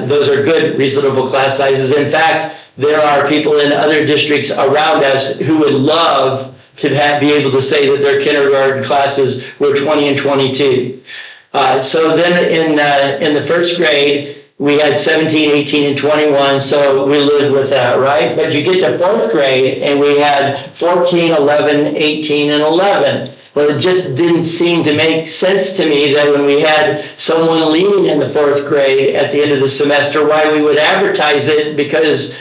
Those are good, reasonable class sizes. In fact, there are people in other districts around us who would love to be able to say that their kindergarten classes were 20 and 22. So then in the first grade, we had 17, 18, and 21, so we lived with that, right? But you get to fourth grade, and we had 14, 11, 18, and 11. Well, it just didn't seem to make sense to me that when we had someone leaving in the fourth grade at the end of the semester, why we would advertise it, because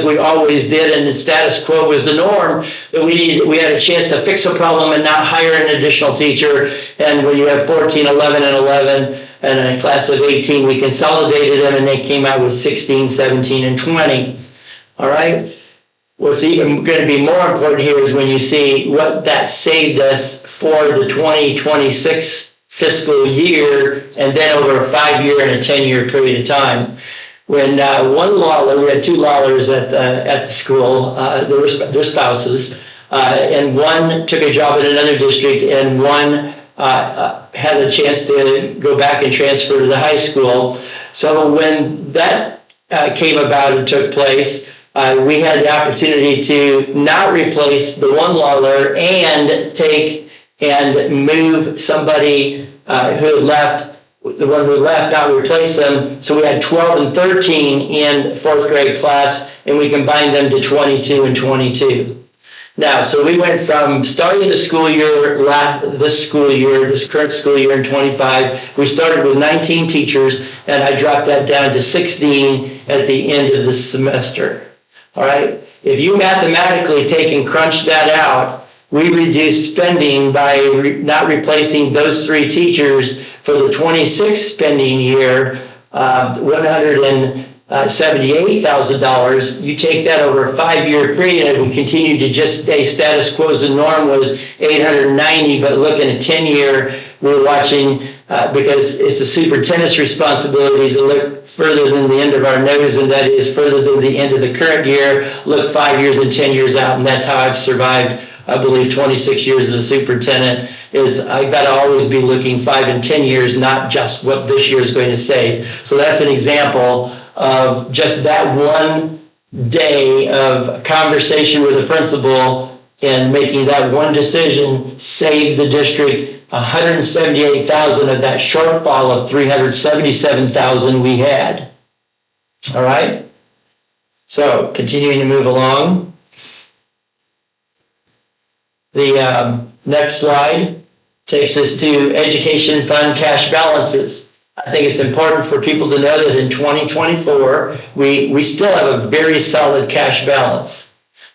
we always did and the status quo was the norm, that we had a chance to fix a problem and not hire an additional teacher. And when you have 14, 11, and 11, and a class of 18, we consolidated them, and they came out with 16, 17, and 20. All right? What's even going to be more important here is when you see what that saved us for the 2026 fiscal year, and then over a 5-year and a 10-year period of time. When one Lawler, we had 2 Lawlers at the school, their spouses, and one took a job at another district, and one had a chance to go back and transfer to the high school. So when that came about and took place, we had the opportunity to not replace the one Lawler and take and move somebody who had left, the one who left, not replace them. So we had 12 and 13 in fourth grade class, and we combined them to 22 and 22. Now, so we went from starting the school year, this current school year in 25, we started with 19 teachers, and I dropped that down to 16 at the end of the semester. All right? If you mathematically take and crunch that out, we reduced spending by not replacing those 3 teachers for the 26 spending year, $178,000. You take that over a 5-year period, and we continue to just stay status quo. The norm was 890, but looking at 10-year, we're watching, because it's the superintendent's responsibility to look further than the end of our nose, and that is further than the end of the current year, look 5 years and 10 years out, and that's how I've survived, I believe, 26 years as a superintendent, is I've got to always be looking 5 and 10 years, not just what this year is going to say. So that's an example of just that one day of conversation with the principal and making that one decision saved the district $178,000 of that shortfall of $377,000 we had. All right? So continuing to move along. The next slide takes us to education fund cash balances. I think it's important for people to know that in 2024, we still have a very solid cash balance.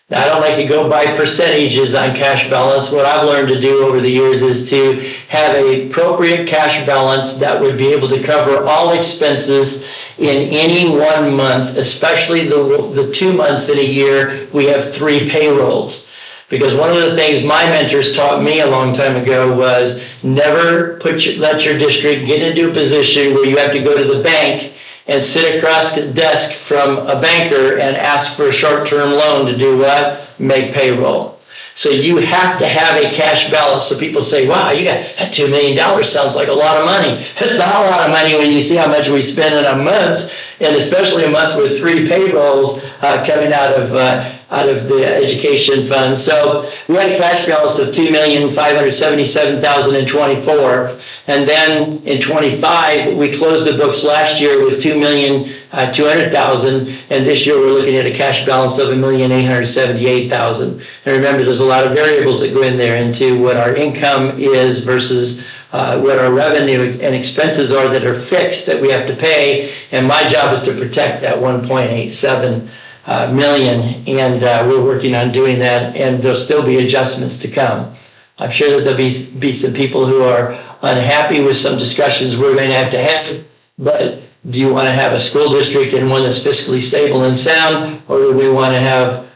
Now, I don't like to go by percentages on cash balance. What I've learned to do over the years is to have an appropriate cash balance that would be able to cover all expenses in any one month, especially the 2 months in a year we have 3 payrolls. Because one of the things my mentors taught me a long time ago was never let your district get into a position where you have to go to the bank and sit across the desk from a banker and ask for a short-term loan to do what? Make payroll. So you have to have a cash balance. So people say, wow, you got that $2 million sounds like a lot of money. It's not a lot of money when you see how much we spend in a month, and especially a month with 3 payrolls coming out of the education fund. So we had a cash balance of $2,577,000 in 24. And then in 25, we closed the books last year with $2,200,000. And this year we're looking at a cash balance of $1,878,000. And remember, there's a lot of variables that go in there into what our income is versus what our revenue and expenses are that are fixed that we have to pay. And my job is to protect that 1.87 million, and we're working on doing that, and there'll still be adjustments to come. I'm sure that there'll be some people who are unhappy with some discussions we're going to have, but Do you want to have a school district and one that's fiscally stable and sound, or do we want to have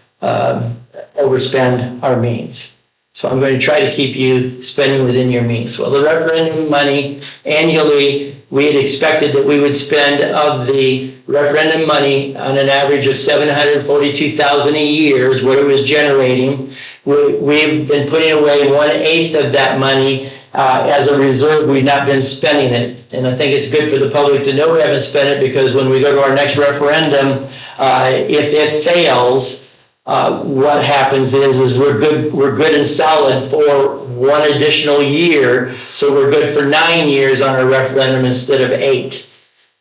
overspend our means? So I'm going to try to keep you spending within your means. Well, the referendum money annually, we had expected that we would spend of the referendum money on an average of $742,000 a year is what it was generating. We've been putting away 1/8 of that money as a reserve. We've not been spending it. And I think it's good for the public to know we haven't spent it, because when we go to our next referendum, if it fails, what happens is we're good and solid for one additional year. So we're good for 9 years on a referendum instead of 8.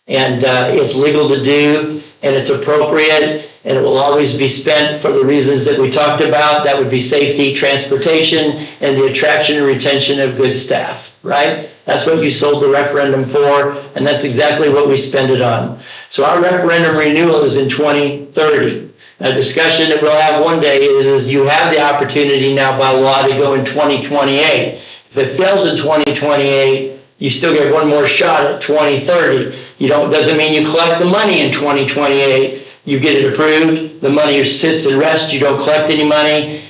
And it's legal to do, and it's appropriate, and it will always be spent for the reasons that we talked about. That would be safety, transportation, and the attraction and retention of good staff, right? That's what you sold the referendum for, and that's exactly what we spend it on. So our referendum renewal is in 2030. A discussion that we'll have one day is you have the opportunity now by law to go in 2028. If it fails in 2028, you still get one more shot at 2030. Doesn't mean you collect the money in 2028. You get it approved, the money sits and rests, you don't collect any money,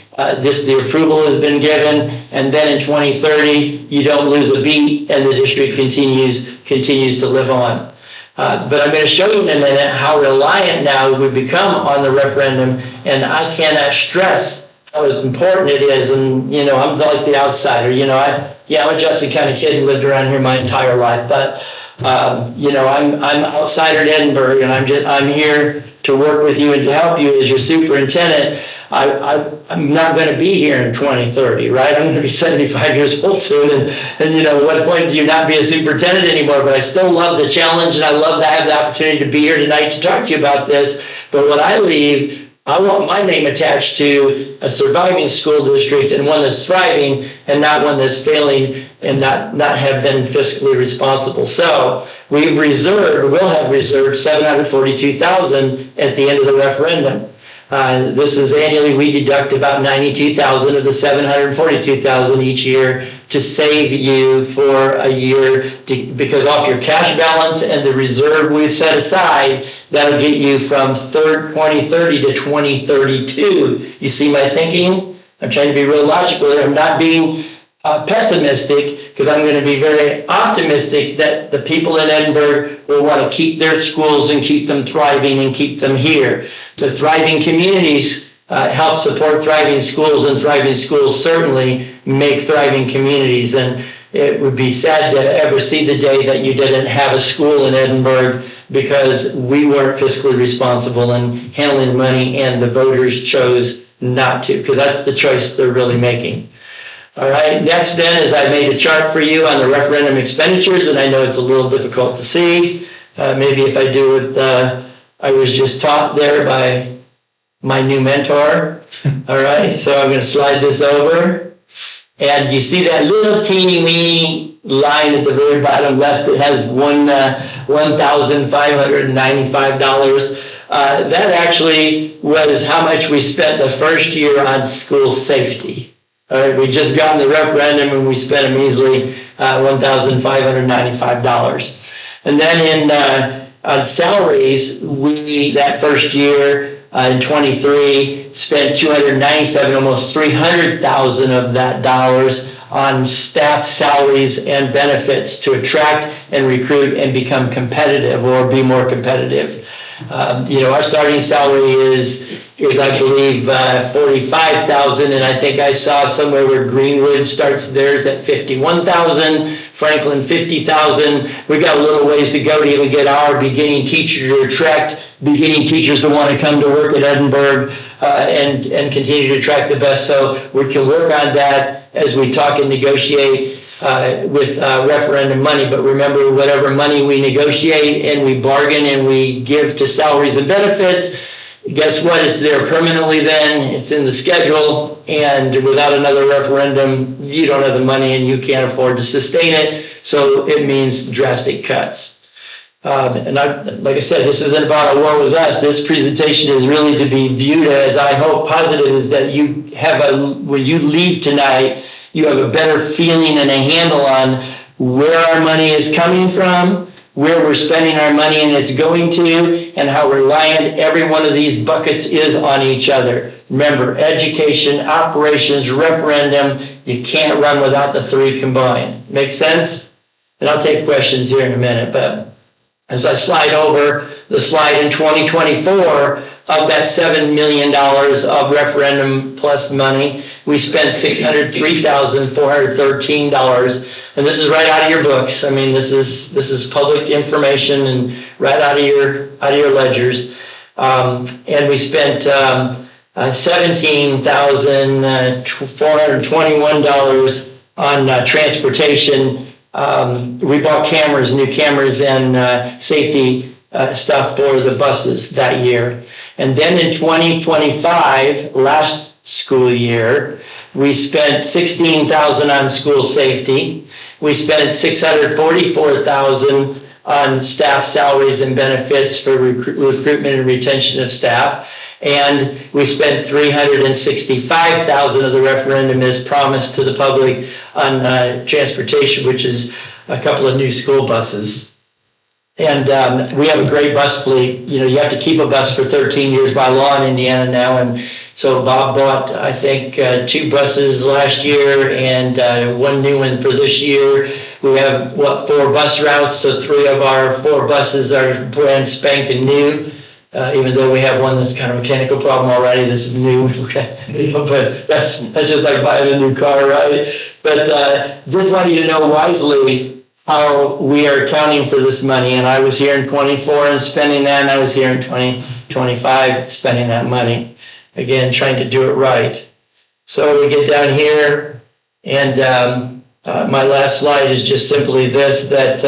just the approval has been given, and then in 2030, you don't lose a beat, and the district continues to live on. But I'm going to show you in a minute how reliant now we become on the referendum, and I cannot stress how important it is. And I'm like the outsider. I'm a Judson County kid and lived around here my entire life, but I'm outsider in Edinburgh, and I'm here to work with you and to help you as your superintendent. I'm not going to be here in 2030, right? I'm going to be 75 years old soon, and at what point do you not be a superintendent anymore? But I still love the challenge, and I love to have the opportunity to be here tonight to talk to you about this. But when I leave, I want my name attached to a surviving school district, and one that's thriving, and not one that's failing and not have been fiscally responsible. So we'll have reserved $742,000 at the end of the referendum. This is annually, we deduct about $92,000 of the $742,000 each year to save you for a year, because off your cash balance and the reserve we've set aside, that'll get you from 2030 to 2032. You see my thinking? I'm trying to be real logical here. I'm not being pessimistic, because I'm going to be very optimistic that the people in Edinburgh will want to keep their schools and keep them thriving and keep them here. The thriving communities help support thriving schools, and thriving schools certainly make thriving communities. And it would be sad to ever see the day that you didn't have a school in Edinburgh because we weren't fiscally responsible in handling the money, and the voters chose not to, because that's the choice they're really making. All right, next then is I made a chart for you on the referendum expenditures, and I know it's a little difficult to see. Maybe if I do what I was just taught there by my new mentor. All right, so I'm going to slide this over. And you see that little teeny weeny line at the very bottom left that has $1,595. That actually was how much we spent the first year on school safety. All right, we just got in the referendum and we spent a measly $1,595. And then on salaries, we that first year in 23 spent $297, almost $300,000 of that dollars on staff salaries and benefits to attract and recruit and become competitive, or be more competitive. Our starting salary is I believe $45,000, and I think I saw somewhere where Greenwood starts theirs at $51,000, Franklin $50,000. We got a little ways to go to even get our beginning teachers to attract beginning teachers to want to come to work at Edinburgh and continue to attract the best. So we can work on that as we talk and negotiate with referendum money. But remember, whatever money we negotiate and we bargain and we give to salaries and benefits, guess what? It's there permanently then. It's in the schedule. And without another referendum, you don't have the money and you can't afford to sustain it. So it means drastic cuts. Like I said, this isn't about a war with us. This presentation is really to be viewed as, I hope, positive, is that you have when you leave tonight, you have a better feeling and a handle on where our money is coming from, where we're spending our money and it's going to, and how reliant every one of these buckets is on each other. Remember, education, operations, referendum, you can't run without the three combined. Make sense? And I'll take questions here in a minute, but as I slide over the slide in 2024, of that $7 million of referendum plus money, we spent $603,413. And this is right out of your books. I mean, this is public information and right out of your ledgers. And we spent $17,421 on transportation. We bought new cameras and safety stuff for the buses that year. And then in 2025, last school year, we spent $16,000 on school safety. We spent $644,000 on staff salaries and benefits for recruitment and retention of staff. And we spent $365,000 of the referendum as promised to the public on transportation, which is a couple of new school buses. And we have a great bus fleet. You know, you have to keep a bus for 13 years by law in Indiana now. And so Bob bought, I think, 2 buses last year and 1 new one for this year. We have, 4 bus routes. So 3 of our 4 buses are brand spanking new, even though we have one that's kind of a mechanical problem already that's new. But that's just like buying a new car, right? But just want you to know wisely how we are accounting for this money. And I was here in 24 and spending that, and I was here in 2025 spending that money. Again, trying to do it right. So we get down here, and my last slide is just simply this, that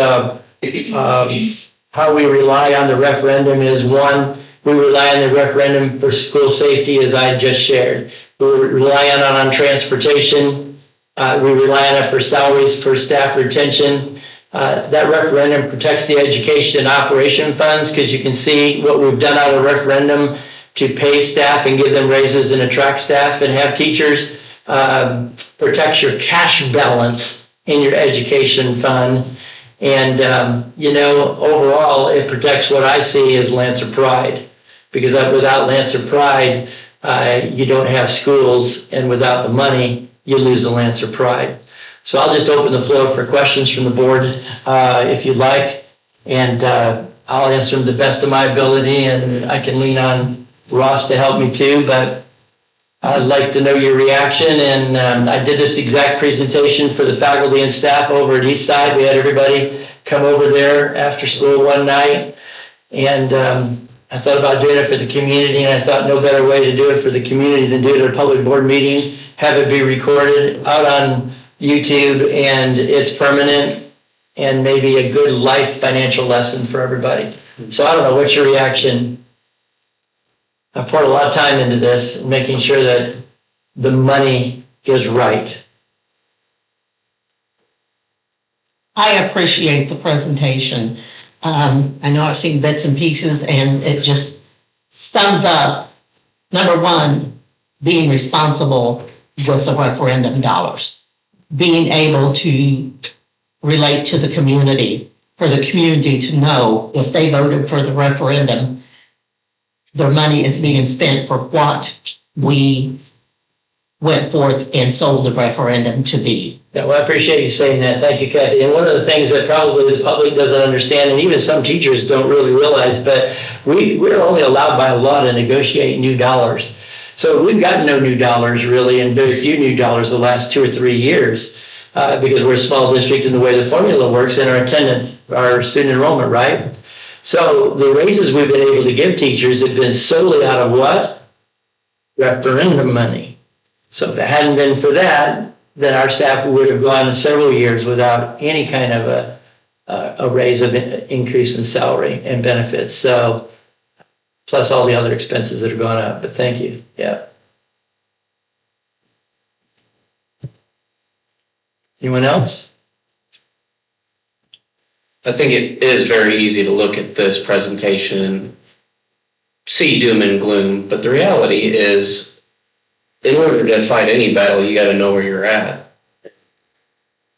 how we rely on the referendum is, 1, we rely on the referendum for school safety, as I just shared. We rely on transportation. We rely on it for salaries, for staff retention. That referendum protects the education and operation funds, because you can see what we've done out of referendum to pay staff and give them raises and attract staff and have teachers. Protects your cash balance in your education fund. And, overall, it protects what I see as Lancer Pride, because without Lancer Pride, you don't have schools, and without the money, you lose the Lancer Pride. So I'll just open the floor for questions from the board, if you'd like, and I'll answer them to the best of my ability, and I can lean on Ross to help me too, but I'd like to know your reaction. And I did this exact presentation for the faculty and staff over at Eastside. We had everybody come over there after school one night, and I thought about doing it for the community, and I thought no better way to do it for the community than do it at a public board meeting, have it be recorded out on YouTube, and it's permanent, and maybe a good life financial lesson for everybody. So I don't know, what's your reaction? I poured a lot of time into this, making sure that the money is right. I appreciate the presentation. I know I've seen bits and pieces, and it just sums up, number 1, being responsible with the referendum dollars, being able to relate to the community, for the community to know if they voted for the referendum, their money is being spent for what we went forth and sold the referendum to be. Yeah, well, I appreciate you saying that. Thank you, Kathy. And one of the things that probably the public doesn't understand, and even some teachers don't really realize, but we're only allowed by law to negotiate new dollars. So we've gotten no new dollars really, and very few new dollars the last 2 or 3 years, because we're a small district in the way the formula works and our attendance, our student enrollment, right? So the raises we've been able to give teachers have been solely out of what? Referendum money. So if it hadn't been for that, then our staff would have gone several years without any kind of a raise of increase in salary and benefits. So plus all the other expenses that are going up. But thank you. Yeah. Anyone else? I think it is very easy to look at this presentation and see doom and gloom, but the reality is, in order to fight any battle, you got to know where you're at.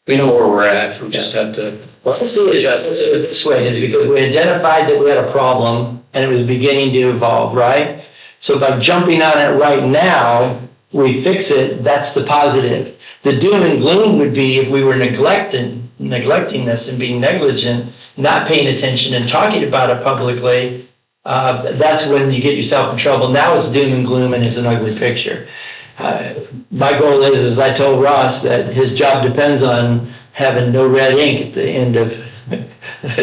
We know where we're at. We just have to Well, let's see it this way, because we identified that we had a problem and it was beginning to evolve, right? So by jumping on it right now, we fix it, that's the positive. The doom and gloom would be if we were neglecting this and being negligent, not paying attention and talking about it publicly. That's when you get yourself in trouble. Now it's doom and gloom and it's an ugly picture. My goal is, as I told Ross, that his job depends on having no red ink at the end of,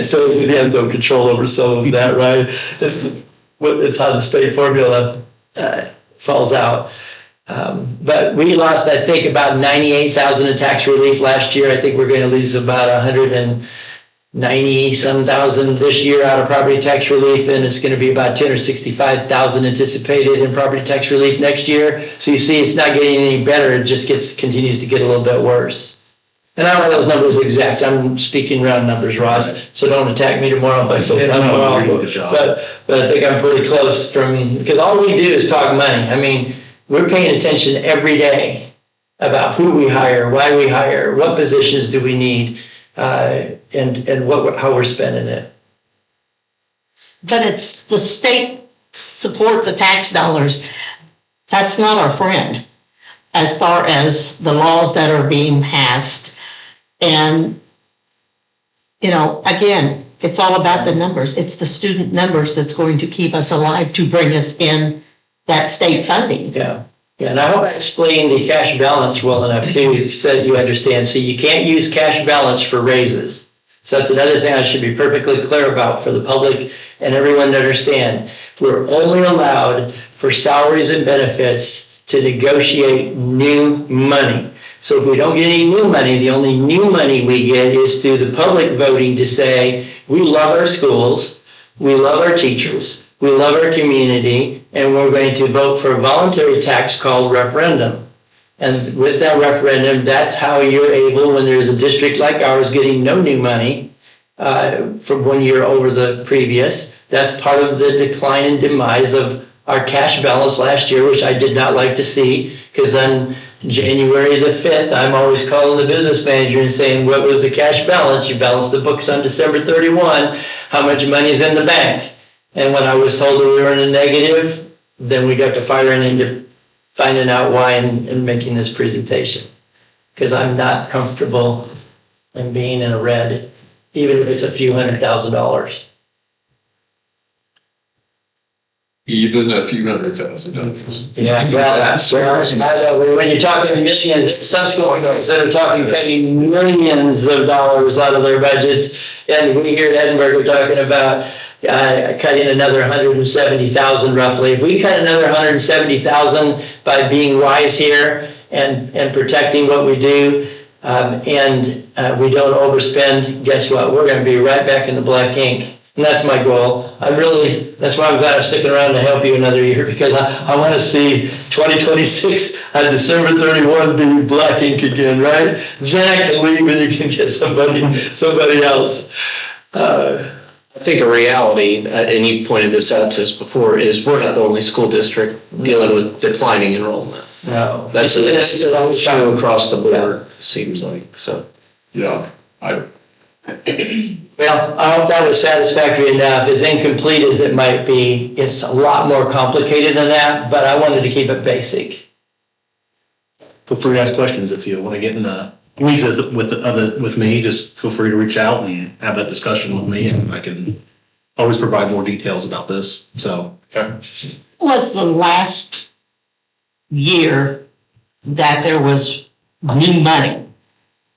so he has no control over some of that, right? It's how the state formula falls out. But we lost, I think, about 98,000 in tax relief last year. I think we're going to lose about 190-some thousand this year out of property tax relief, and it's going to be about 265,000 anticipated in property tax relief next year. So you see, it's not getting any better. It just continues to get a little bit worse. And I don't know those numbers exact. I'm speaking round numbers, Ross. So don't attack me tomorrow by saying I'm wrong. But I think I'm pretty close because all we do is talk money. I mean, we're paying attention every day about who we hire, why we hire, what positions do we need, and how we're spending it. But it's the state support the tax dollars. That's not our friend as far as the laws that are being passed. And, again, it's all about the numbers. It's the student numbers that's going to keep us alive to bring us in that state funding. Yeah, and I hope I explained the cash balance well enough too, so that you understand. See, you can't use cash balance for raises. So that's another thing I should be perfectly clear about for the public and everyone to understand. We're only allowed for salaries and benefits to negotiate new money. So if we don't get any new money, the only new money we get is through the public voting to say, we love our schools, we love our teachers, we love our community, and we're going to vote for a voluntary tax called referendum. And with that referendum, that's how you're able, when there's a district like ours getting no new money from 1 year over the previous, that's part of the decline and demise of our cash balance last year, which I did not like to see, because then January the 5th, I'm always calling the business manager and saying, what was the cash balance? You balanced the books on December 31. How much money is in the bank? And when I was told that we were in a negative, then we got to firing into finding out why and making this presentation. Because I'm not comfortable in being in a red, even if it's a few $100,000. Even a few $100,000. Yeah, well, when you're talking millions, some schools that are talking cutting millions of dollars out of their budgets, and we here at Edinburgh are talking about cutting another 170,000 roughly. If we cut another 170,000 by being wise here and protecting what we do, and we don't overspend, guess what? We're going to be right back in the black ink. And that's my goal. That's why I'm glad I'm sticking around to help you another year, because I want to see 2026 on December 31 be black ink again, right? Then I can leave and you can get somebody else. I think a reality, and you pointed this out to us before, is we're not the only school district dealing with declining enrollment. No. That's true across the board, seems like, so. Yeah, Well, I hope that was satisfactory enough. As incomplete as it might be, it's a lot more complicated than that, but I wanted to keep it basic. Feel free to ask questions if you want to get in the weeds with me. Just feel free to reach out and have that discussion with me, and I can always provide more details about this. So, okay. Was the last year that there was new money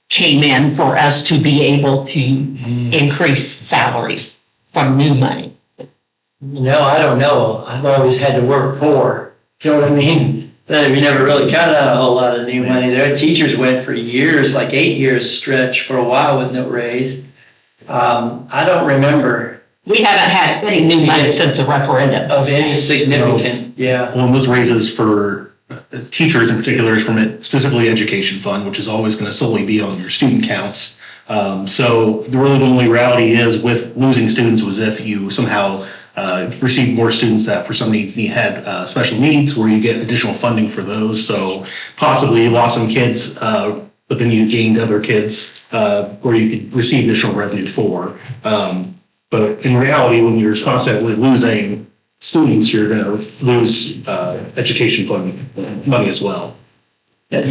came in for us to be able to increase salaries from new money? No, I don't know. I've always had to work more. You know what I mean? We never really counted on a whole lot of new money there. Teachers went for years, like 8 years stretch for a while with no raise. I don't remember. We haven't had any new money since a referendum. Of any significant, yeah. Well, those raises for teachers in particular is from it, specifically education fund, which is always going to solely be on your student counts. So the only reality is with losing students was if you somehow receive more students that for some needs had special needs, where you get additional funding for those. So possibly you lost some kids but then you gained other kids, where you could receive additional revenue for. But in reality, when you're constantly losing students, you're gonna lose, education fund money as well. And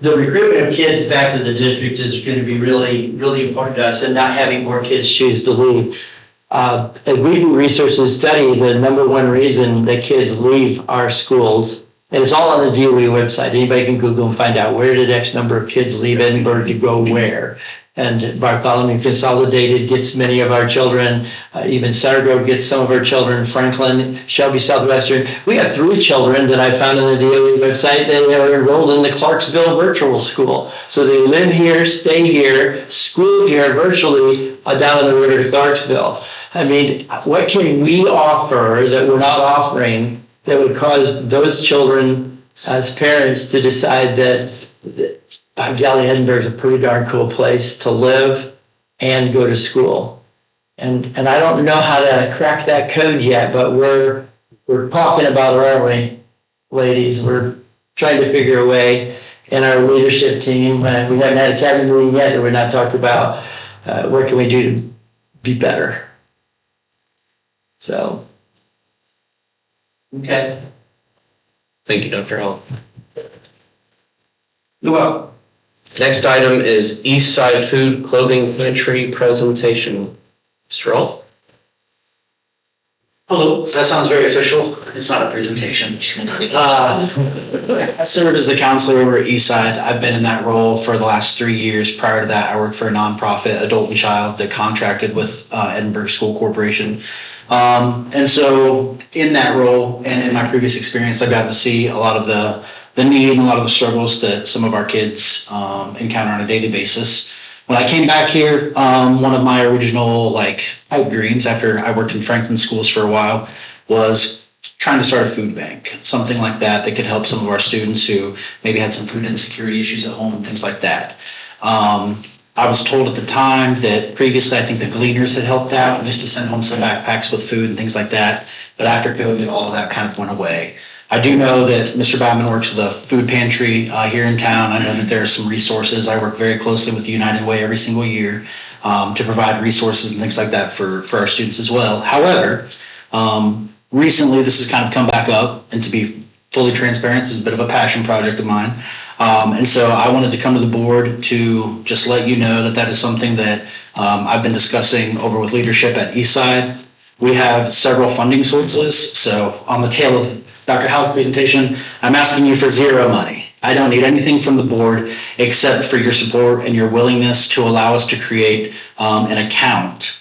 the recruitment of kids back to the district is going to be really, really important to us, and not having more kids choose to leave. As we do research and study, the number one reason that kids leave our schools, and it's all on the DOE website. Anybody can Google and find out where did X number of kids leave Edinburgh to go where. And Bartholomew Consolidated gets many of our children, even Center Grove gets some of our children, Franklin, Shelby Southwestern. We have 3 children that I found on the DOE website that are enrolled in the Clarksville Virtual School. So they live here, stay here, school here virtually down the river to Clarksville. I mean, what can we offer that we're not offering that would cause those children as parents to decide that by golly, Edinburgh's a pretty darn cool place to live and go to school. And I don't know how to crack that code yet, but we're talking about it, aren't we, ladies? We're trying to figure a way in our leadership team. We haven't had a cabinet meeting yet that we're not talking about what can we do to be better. So, okay. Thank you, Dr. Hall. You're welcome. Next item is East Side Food Clothing Pantry presentation. Mr. Hall? Hello, that sounds very official. It's not a presentation. I served as the counselor over at Eastside. I've been in that role for the last 3 years. Prior to that, I worked for a nonprofit, Adult and Child, that contracted with Edinburgh School Corporation. And so in that role and in my previous experience, I've gotten to see a lot of the need and a lot of the struggles that some of our kids encounter on a daily basis. When I came back here, one of my original pipe dreams after I worked in Franklin schools for a while was trying to start a food bank, something like that that could help some of our students who maybe had some food insecurity issues at home and things like that. I was told at the time that previously I think the Gleaners had helped out and used to send home some backpacks with food and things like that. But after COVID, all of that kind of went away. I do know that Mr. Batman works with a food pantry here in town. I know that there are some resources. I work very closely with the United Way every single year to provide resources and things like that for our students as well. However, recently this has kind of come back up, and to be fully transparent, this is a bit of a passion project of mine. And so I wanted to come to the board to just let you know that that is something that I've been discussing over with leadership at Eastside. We have several funding sources. So on the tail of Dr. Howell's presentation, I'm asking you for zero money. I don't need anything from the board except for your support and your willingness to allow us to create an account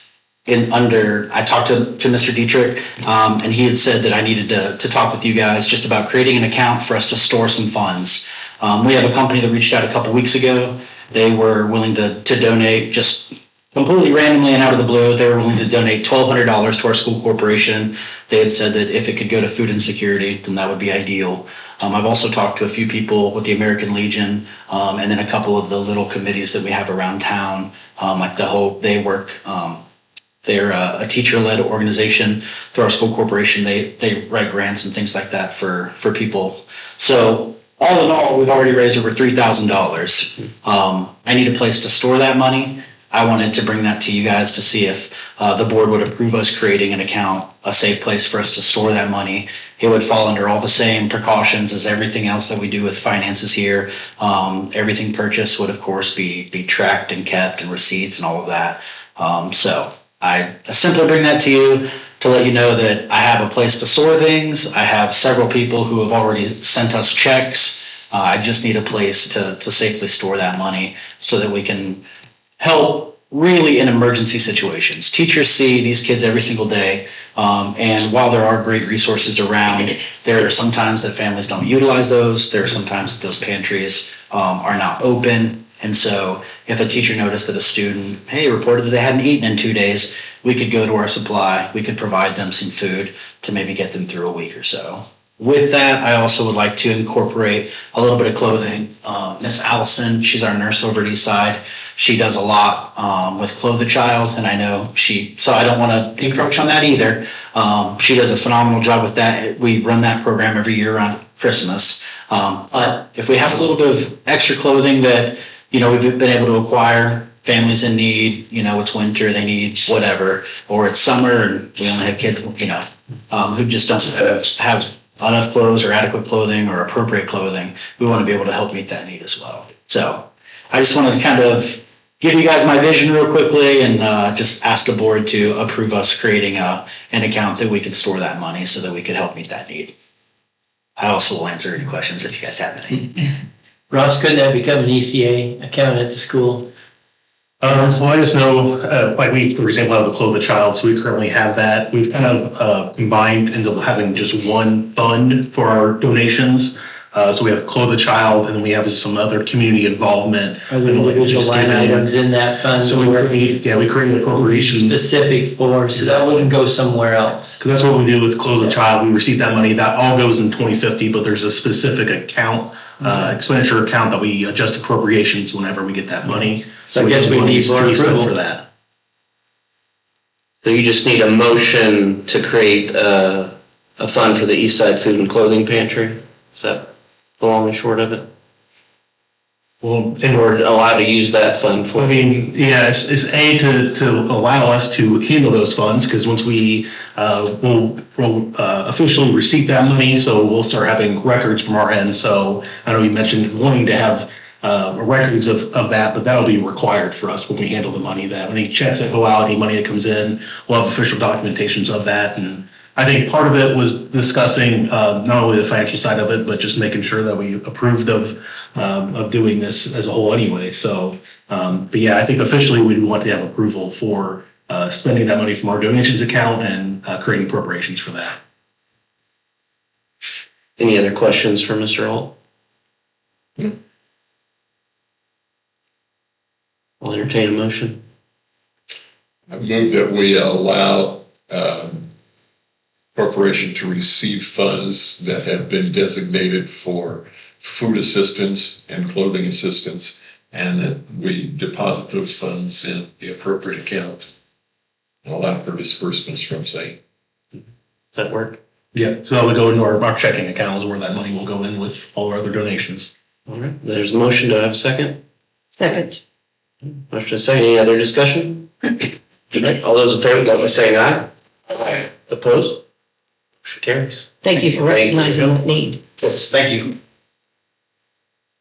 I talked to Mr. Dietrich, and he had said that I needed to talk with you guys just about creating an account for us to store some funds. We have a company that reached out a couple weeks ago. They were willing to donate just completely randomly and out of the blue. They were willing to donate $1,200 to our school corporation. They had said that if it could go to food insecurity, then that would be ideal. I've also talked to a few people with the American Legion, and then a couple of the little committees that we have around town, like the Hope. They work. They're a teacher-led organization through our school corporation. They write grants and things like that for people. So all in all, we've already raised over $3,000. I need a place to store that money. I wanted to bring that to you guys to see if the board would approve us creating an account, a safe place for us to store that money. It would fall under all the same precautions as everything else that we do with finances here. Everything purchased would, of course, be tracked and kept, and receipts and all of that. So I simply bring that to you to let you know that I have a place to store things. I have several people who have already sent us checks. I just need a place to safely store that money so that we can help really in emergency situations. Teachers see these kids every single day, and while there are great resources around, there are sometimes that families don't utilize those. There are sometimes that those pantries are not open. And so if a teacher noticed that a student, reported that they hadn't eaten in 2 days, we could go to our supply, we could provide them some food to maybe get them through a week or so. With that, I also would like to incorporate a little bit of clothing. Miss Allison, she's our nurse over at Eastside. She does a lot with Clothe a Child, and I know so I don't want to encroach on that either. She does a phenomenal job with that. We run that program every year around Christmas. But if we have a little bit of extra clothing that, we've been able to acquire, families in need, it's winter, they need whatever, or it's summer and we only have kids, who just don't have enough clothes or adequate clothing or appropriate clothing, we want to be able to help meet that need as well. So I just wanted to kind of give you guys my vision real quickly and just ask the board to approve us creating an account that we can store that money so that we could help meet that need. I also will answer any questions if you guys have any. Ross, couldn't that become an ECA account at the school? So I just know, like we, for example, have the Clothe a Child, so we currently have that. We've kind of combined into having just one fund for our donations. So we have Clothe a Child, and then we have some other community involvement. Are there individual line items in that fund? So we created a corporation. Specific for, so that wouldn't go somewhere else. Because that's what we do with Clothe a Child. We receive that money, that all goes in 2050, but there's a specific account, expenditure account that we adjust appropriations whenever we get that money. So I guess we need more approval for that. So you just need a motion to create a fund for the East Side Food and Clothing Pantry? Is that the long and short of it? Well, Or allowed to use that fund for? I mean, yeah, it's to allow us to handle those funds, because once we we'll officially receive that money, so we'll start having records from our end. So I know you mentioned wanting to have records of that, but that'll be required for us when we handle the money. That any checks that go out, any money that comes in, we'll have official documentations of that. And I think part of it was discussing not only the financial side of it, but just making sure that we approved of doing this as a whole anyway. So, but yeah, I think officially we'd want to have approval for spending that money from our donations account and creating appropriations for that. Any other questions for Mr. Holt? I'll entertain a motion. I move that we allow corporation to receive funds that have been designated for food assistance and clothing assistance, and that we deposit those funds in the appropriate account and allow for disbursements from same. Does that work? Yeah, so that would go into our checking account is where that money will go in with all our other donations. All right, there's a motion. Do I have a second? Second. Motion is second. Any other discussion? Okay, all those in favor, vote by saying aye. Aye. Opposed? Motion carries. Thank you for recognizing that need. Yes, thank you.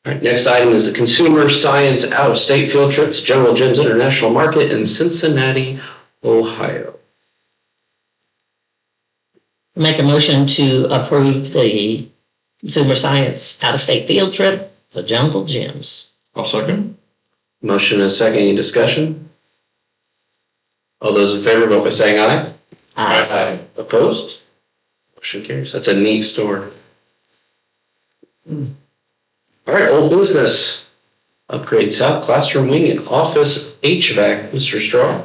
All right, next item is the Consumer Science Out-of-State Field Trip to General Gyms International Market in Cincinnati, Ohio. Make a motion to approve the Consumer Science out-of-state field trip for Jungle Gyms. I'll second. Motion and a second. Any discussion? All those in favor, vote by saying aye. Aye. Opposed? Motion carries. That's a neat store. All right, old business. Upgrade South Classroom Wing and Office HVAC, Mr. Straw.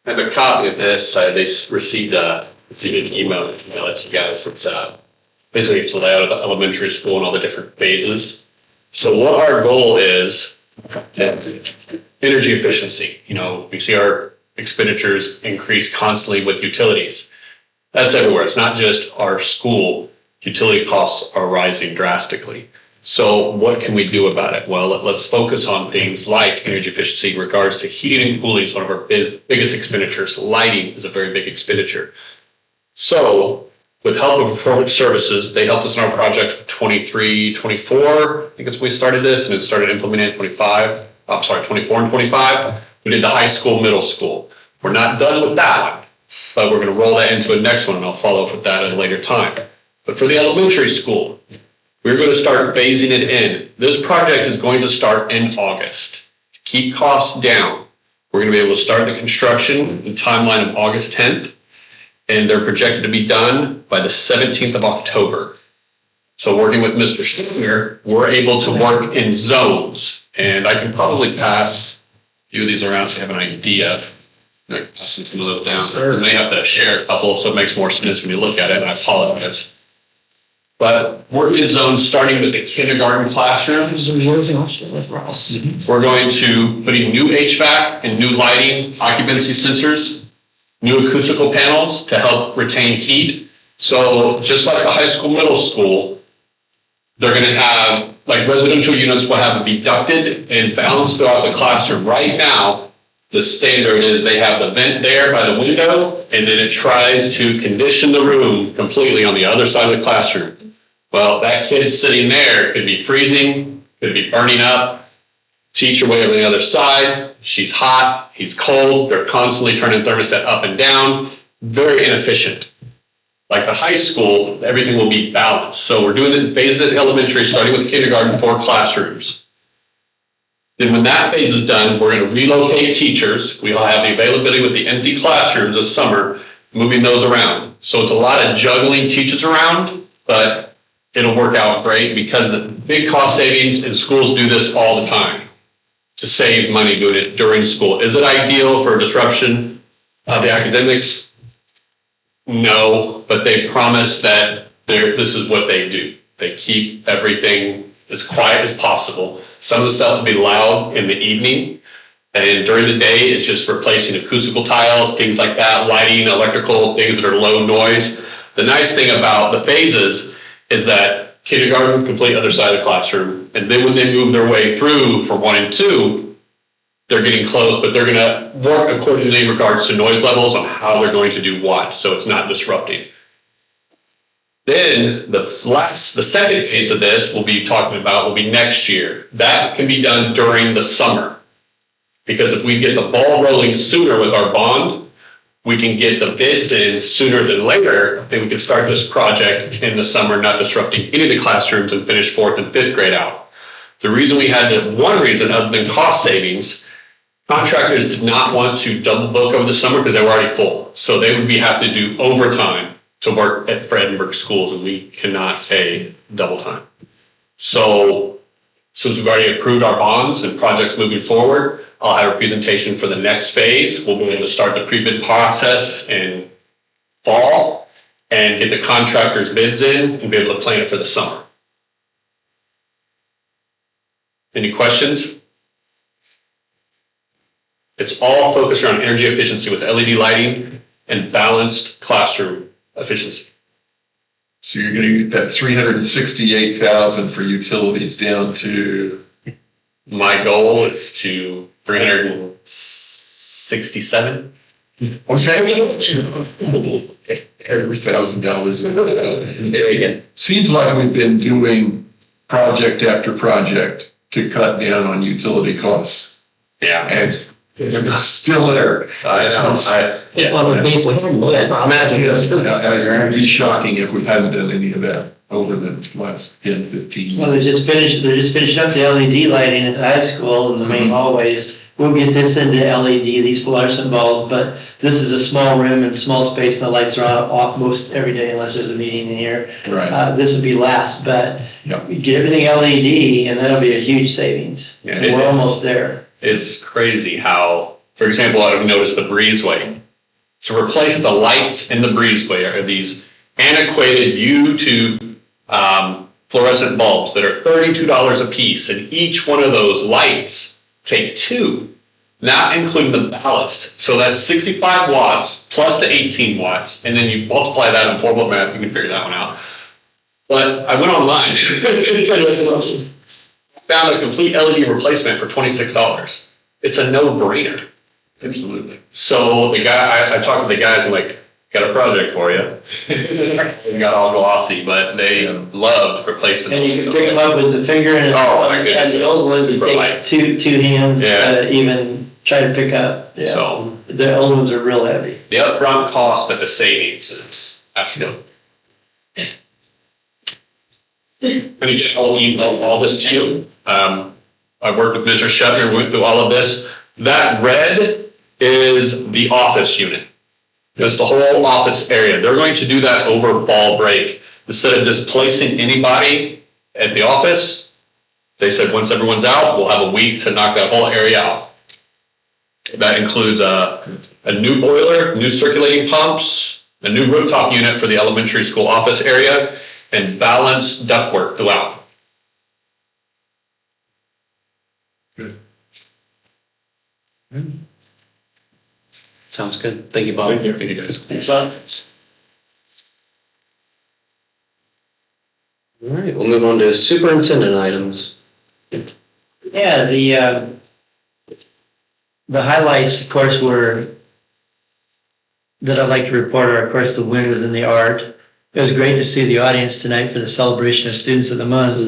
I have a copy of this. They received an email it to you guys. It's basically it's the layout of the elementary school and all the different phases. So what our goal is energy efficiency. We see our expenditures increase constantly with utilities. That's everywhere. It's not just our school. Utility costs are rising drastically. So what can we do about it? Well, let's focus on things like energy efficiency in regards to heating and cooling is one of our biggest expenditures. Lighting is a very big expenditure. So with help of Performance Services, they helped us in our project for 23, 24. I think it's when we started this, and it started implementing in 24 and 25. We did the high school, middle school. We're not done with that one, but we're going to roll that into a next one, and I'll follow up with that at a later time. But for the elementary school, we're going to start phasing it in. This project is going to start in August. To keep costs down, we're going to be able to start the construction in timeline of August 10th, and they're projected to be done by the 17th of October. So working with Mr. Stinger, we're able to work in zones, and I can probably pass a few of these around so you have an idea. I'm passing some of those down. I may have to share a couple so it makes more sense when you look at it, and I apologize. But we're in zones starting with the kindergarten classrooms. We're going to put in new HVAC and new lighting, occupancy sensors, new acoustical panels to help retain heat. So just like the high school, middle school, they're gonna have, like residential units will have be ducted and balanced throughout the classroom. Right now, the standard is they have the vent there by the window, and then it tries to condition the room completely on the other side of the classroom. Well, that kid sitting there could be freezing, could be burning up. Teacher way over the other side, she's hot, he's cold, they're constantly turning thermostat up and down, very inefficient. Like the high school, everything will be balanced. So we're doing the phases at elementary, starting with kindergarten, 4 classrooms. Then when that phase is done, we're gonna relocate teachers. We'll have the availability with the empty classrooms this summer, moving those around. So it's a lot of juggling teachers around, but it'll work out great because the big cost savings, and schools do this all the time to save money doing it during school. Is it ideal for disruption of the academics? No, but they've promised that this is what they do. They keep everything as quiet as possible. Some of the stuff will be loud in the evening, and during the day, it's just replacing acoustical tiles, things like that, lighting, electrical, things that are low noise. The nice thing about the phases is that kindergarten, complete other side of the classroom, and then when they move their way through for 1 and 2, they're getting close, but they're gonna work accordingly in regards to noise levels on how they're going to do what, so it's not disrupting. Then the second phase of this we'll be talking about will be next year. That can be done during the summer. Because if we get the ball rolling sooner with our bond, we can get the bids in sooner than later, and we can start this project in the summer, not disrupting any of the classrooms, and finish 4th and 5th grade out. The reason we had to, one reason other than cost savings, contractors did not want to double book over the summer because they were already full. So they would have to do overtime to work at Edinburgh schools, and we cannot pay double time. So since we've already approved our bonds and projects moving forward, I'll have a presentation for the next phase. We'll be able to start the pre-bid process in fall and get the contractors' bids in and be able to plan it for the summer. Any questions? It's all focused around energy efficiency with LED lighting and balanced classroom efficiency. So you're gonna get that 368,000 for utilities down to? My goal is to 367. Okay. Every $1,000. Seems like we've been doing project after project to cut down on utility costs. Yeah. And it's still there. I know. It would be shocking if we hadn't done any of that over the last 10, 15 Well, years. they're just finishing up the LED lighting at the high school in the main hallways. We'll get this into LED, these fluorescent bulbs, but this is a small room and small space, and the lights are off most every day unless there's a meeting in here. Right. This will be last, but Yep. we get everything LED, and that'll be a huge savings. Yeah, And it we're is. almost there. It's crazy how, for example, I've noticed the breezeway. To replace the lights in the breezeway are these antiquated YouTube fluorescent bulbs that are $32 a piece, and each one of those lights take 2, not including the ballast. So that's 65 watts plus the 18 watts, and then you multiply that in horrible math, you can figure that one out. But I went online, found a complete LED replacement for $26. It's a no-brainer. Absolutely. So the guy, I talked to the guys, I'm like, got a project for you. They got all glossy, but they loved replacing. And you can pick them up with the finger and. Oh, my goodness. And the old ones, it Right. takes two hands, Yeah. even try to pick up. Yeah. So The old ones are real heavy. the upfront cost, but the savings is absolutely. And again, I'll email all this to you. I worked with Mr. Shetner, we went through all of this. That red is the office unit. It's the whole office area. They're going to do that over fall break. Instead of displacing anybody at the office, they said once everyone's out, we'll have a week to knock that whole area out. That includes a new boiler, new circulating pumps, a new rooftop unit for the elementary school office area, and balanced ductwork throughout. Sounds good. Thank you, Bob. Thank you guys. Thanks, Bob. All right, we'll move on to superintendent items. Yeah, the highlights, of course, that I'd like to report are, of course, the winners in the art. It was great to see the audience tonight for the celebration of Students of the Month.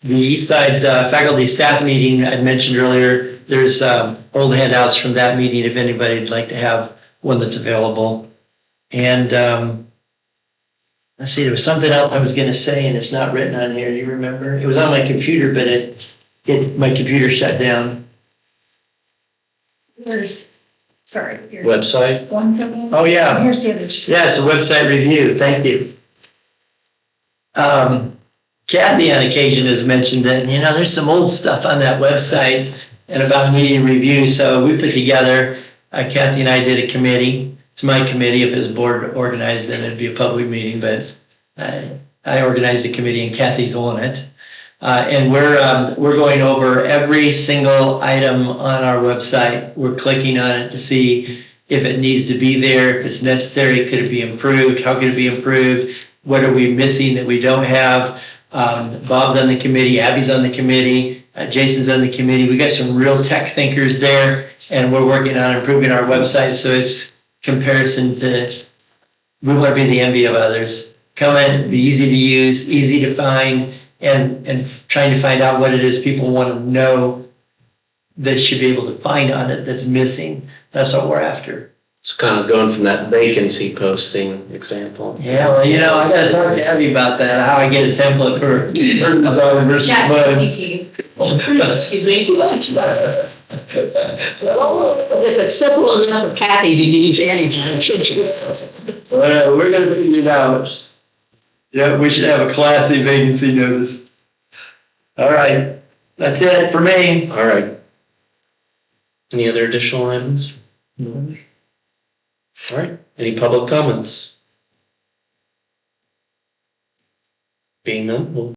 The East Side Faculty Staff Meeting I'd mentioned earlier, there's old handouts from that meeting if anybody'd like to have one that's available. And let's see, there was something else I was gonna say and it's not written on here, do you remember? It was on my computer, but my computer shut down. Sorry. Website? One for me. Oh, yeah. Here's the other. Yeah, it's a website review, thank you. Kathy on occasion has mentioned that, there's some old stuff on that website and about meeting review, so we put together, Kathy and I did a committee. It's my committee, if it was board organized, then it'd be a public meeting, but I organized a committee and Kathy's on it. And we're going over every single item on our website. We're clicking on it to see if it needs to be there, if it's necessary, could it be improved, how could it be improved, what are we missing that we don't have. Bob's on the committee, Abby's on the committee, Jason's on the committee. We got some real tech thinkers there, and we're working on improving our website so it's comparison to, we want to be the envy of others. Come in, be easy to use, easy to find, and trying to find out what it is people want to know they should be able to find on it that's missing. That's what we're after. It's kind of going from that vacancy posting example. Yeah, well, I gotta talk to Abby about that, how I get a template for versus Bud. Excuse me. If it's simple enough for Kathy to use anytime, should you? We're gonna figure it out. Yeah, we should have a classy vacancy notice. All right, that's it for me. All right. Any other additional items? All right, any public comments? Being none, we'll